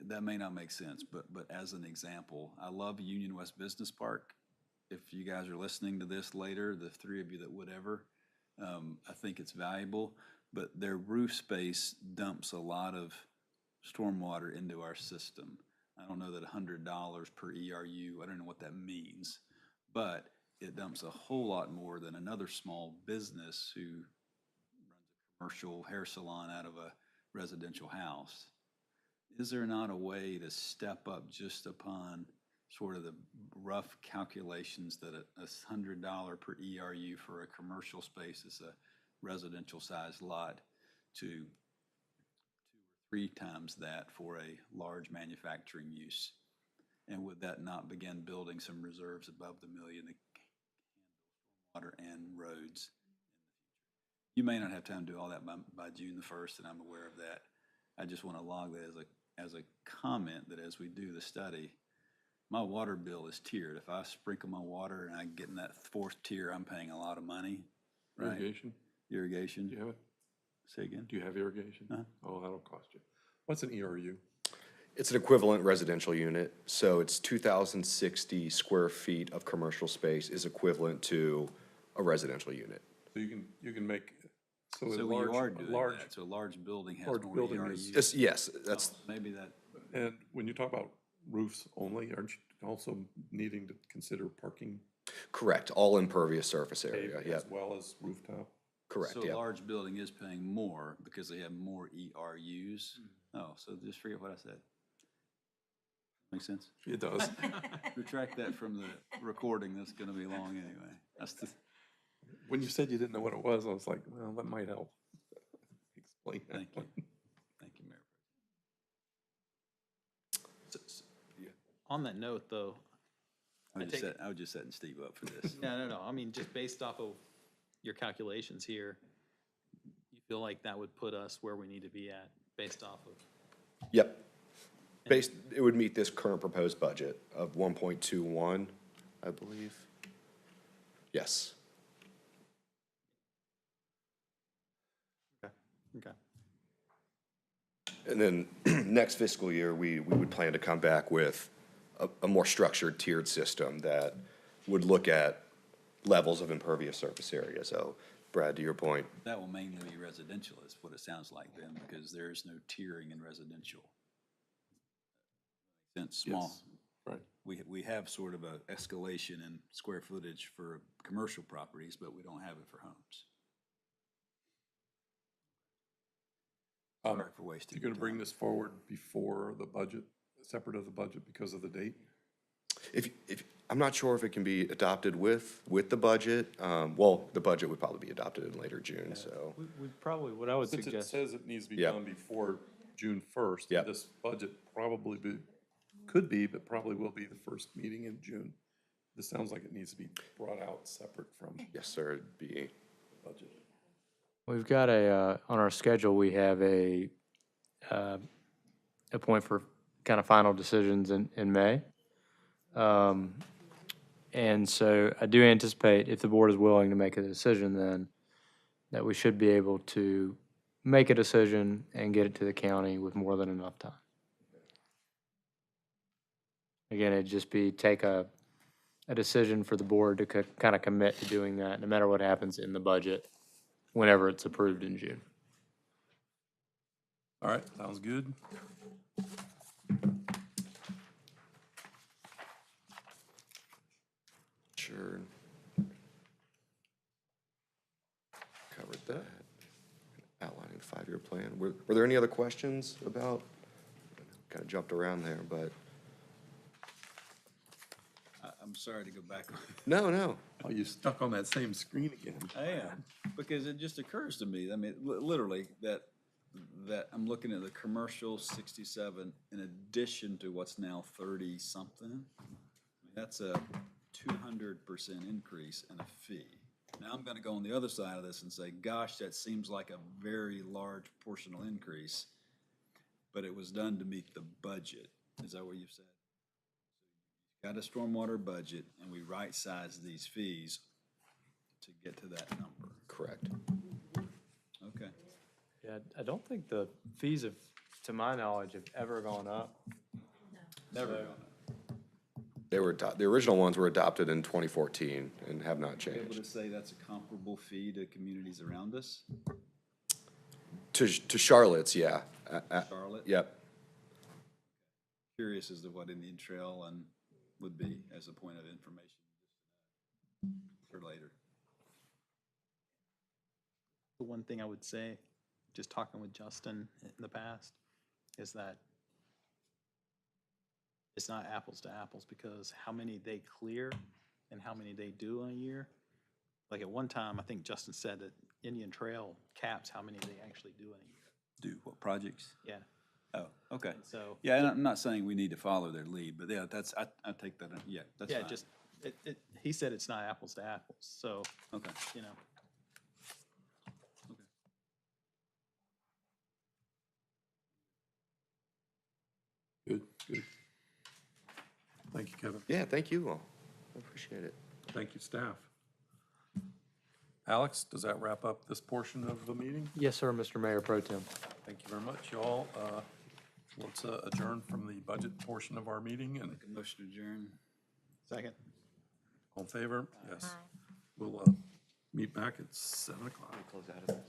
Speaker 7: That may not make sense, but as an example, I love Union West Business Park. If you guys are listening to this later, the three of you that would ever, I think it's valuable, but their roof space dumps a lot of stormwater into our system. I don't know that $100 per ERU, I don't know what that means, but it dumps a whole lot more than another small business who commercial hair salon out of a residential house. Is there not a way to step up just upon sort of the rough calculations that a $100 per ERU for a commercial space is a residential sized lot to 2 or 3 times that for a large manufacturing use? And would that not begin building some reserves above the million to handle water and roads? You may not have time to do all that by June the 1st, and I'm aware of that. I just want to log that as a comment that as we do the study, my water bill is tiered. If I sprinkle my water and I get in that 4th tier, I'm paying a lot of money, right?
Speaker 1: Irrigation,
Speaker 7: Irrigation.
Speaker 1: do you have it?
Speaker 7: Say again?
Speaker 1: Do you have irrigation? Oh, that'll cost you. What's an ERU?
Speaker 10: It's an equivalent residential unit, so it's 2,060 square feet of commercial space is equivalent to a residential unit.
Speaker 1: So you can make, so a
Speaker 7: So you are
Speaker 1: large,
Speaker 7: doing
Speaker 1: large,
Speaker 7: that, so a large building has
Speaker 1: large
Speaker 7: more
Speaker 1: building
Speaker 7: ERUs.
Speaker 10: Yes, that's,
Speaker 7: Maybe that,
Speaker 1: and when you talk about roofs only, aren't you also needing to consider parking
Speaker 10: correct, all impervious surface area,
Speaker 1: as
Speaker 10: yep,
Speaker 1: well as rooftop?
Speaker 10: correct,
Speaker 7: so a
Speaker 10: yep.
Speaker 7: large building is paying more because they have more ERUs? Oh, so just forget what I said. Make sense?
Speaker 1: It does.
Speaker 7: Retract that from the recording, that's gonna be long anyway. That's the,
Speaker 1: When you said you didn't know what it was, I was like, well, that might help. Explain that.
Speaker 7: thank you. Thank you, Mayor.
Speaker 5: On that note, though,
Speaker 7: I was
Speaker 5: take-
Speaker 7: just setting Steve up for this.
Speaker 5: no, I mean, just based off of your calculations here, you feel like that would put us where we need to be at, based off of,
Speaker 10: Yep. Based, it would meet this current proposed budget of 1.21, I believe. Yes.
Speaker 5: okay.
Speaker 10: And then next fiscal year, we would plan to come back with a more structured tiered system that would look at levels of impervious surface area. So Brad, to your point,
Speaker 7: That will mainly be residential, is what it sounds like then, because there is no tiering in residential. Since small,
Speaker 1: Yes, right.
Speaker 7: we have sort of a escalation in square footage for commercial properties, but we don't have it for homes. Sorry for wasting
Speaker 1: You're
Speaker 7: your
Speaker 1: gonna bring
Speaker 7: time.
Speaker 1: this forward before the budget, separate of the budget because of the date?
Speaker 10: if, I'm not sure if it can be adopted with the budget. Well, the budget would probably be adopted in later June, so.
Speaker 2: We probably, what I would
Speaker 1: Since it
Speaker 2: suggest,
Speaker 1: says it needs to be
Speaker 10: Yeah.
Speaker 1: done before June 1st.
Speaker 10: Yeah.
Speaker 1: This budget could be, but probably will be the first meeting in June. This sounds like it needs to be brought out separate from
Speaker 10: Yes, sir, it'd be,
Speaker 1: the budget.
Speaker 2: we've got on our schedule, we have a point for kind of final decisions in May. And so I do anticipate, if the board is willing to make a decision then, that we should be able to make a decision and get it to the county with more than enough time. Again, it'd just be take a decision for the board to kind of commit to doing that, no matter what happens in the budget, whenever it's approved in June.
Speaker 1: All right, sounds good.
Speaker 10: sure. Covered that. Outlining the five-year plan. Were there any other questions about, kind of jumped around there, but,
Speaker 7: I'm sorry to go back.
Speaker 10: no.
Speaker 1: Oh, you stuck on that same screen again.
Speaker 7: I am, because it just occurs to me, I mean, literally, that I'm looking at the commercial 67 in addition to what's now 30-something. That's a 200% increase in a fee. Now I'm gonna go on the other side of this and say, gosh, that seems like a very large portional increase, but it was done to meet the budget. Is that what you've said? Got a stormwater budget, and we right-size these fees to get to that number.
Speaker 10: Correct.
Speaker 7: Okay.
Speaker 2: Yeah, I don't think the fees have, to my knowledge, have ever gone up.
Speaker 7: Never
Speaker 2: So-
Speaker 7: gonna.
Speaker 10: The original ones were adopted in 2014 and have not
Speaker 7: Be able to
Speaker 10: changed.
Speaker 7: say that's a comparable fee to communities around us?
Speaker 10: To Charlotte's, yeah.
Speaker 7: Charlotte?
Speaker 10: Yep.
Speaker 7: Curious as to what Indian Trail and would be as a point of information for later.
Speaker 5: The one thing I would say, just talking with Justin in the past, is that it's not apples to apples, because how many they clear and how many they do in a year. Like at one time, I think Justin said that Indian Trail caps how many they actually do in a year.
Speaker 7: Do what projects?
Speaker 5: Yeah,
Speaker 7: Oh, okay.
Speaker 5: so.
Speaker 7: Yeah, and I'm not saying we need to follow their lead, but yeah, that's, I take that, yeah, that's
Speaker 5: Yeah,
Speaker 7: fine.
Speaker 5: just, he said it's not apples to apples, so,
Speaker 7: Okay.
Speaker 5: you know.
Speaker 1: Good, good. Thank you, Kevin.
Speaker 10: Yeah, thank you all. I appreciate it.
Speaker 1: Thank you, staff. Alex, does that wrap up this portion of the meeting?
Speaker 2: Yes, sir, Mr. Mayor Pro Tem.
Speaker 1: Thank you very much, y'all. Let's adjourn from the budget portion of our meeting, and
Speaker 7: Motion adjourn.
Speaker 5: Second.
Speaker 1: all in favor? Yes.
Speaker 8: Aye.
Speaker 1: We'll meet back at 7 o'clock.
Speaker 10: Close out of it.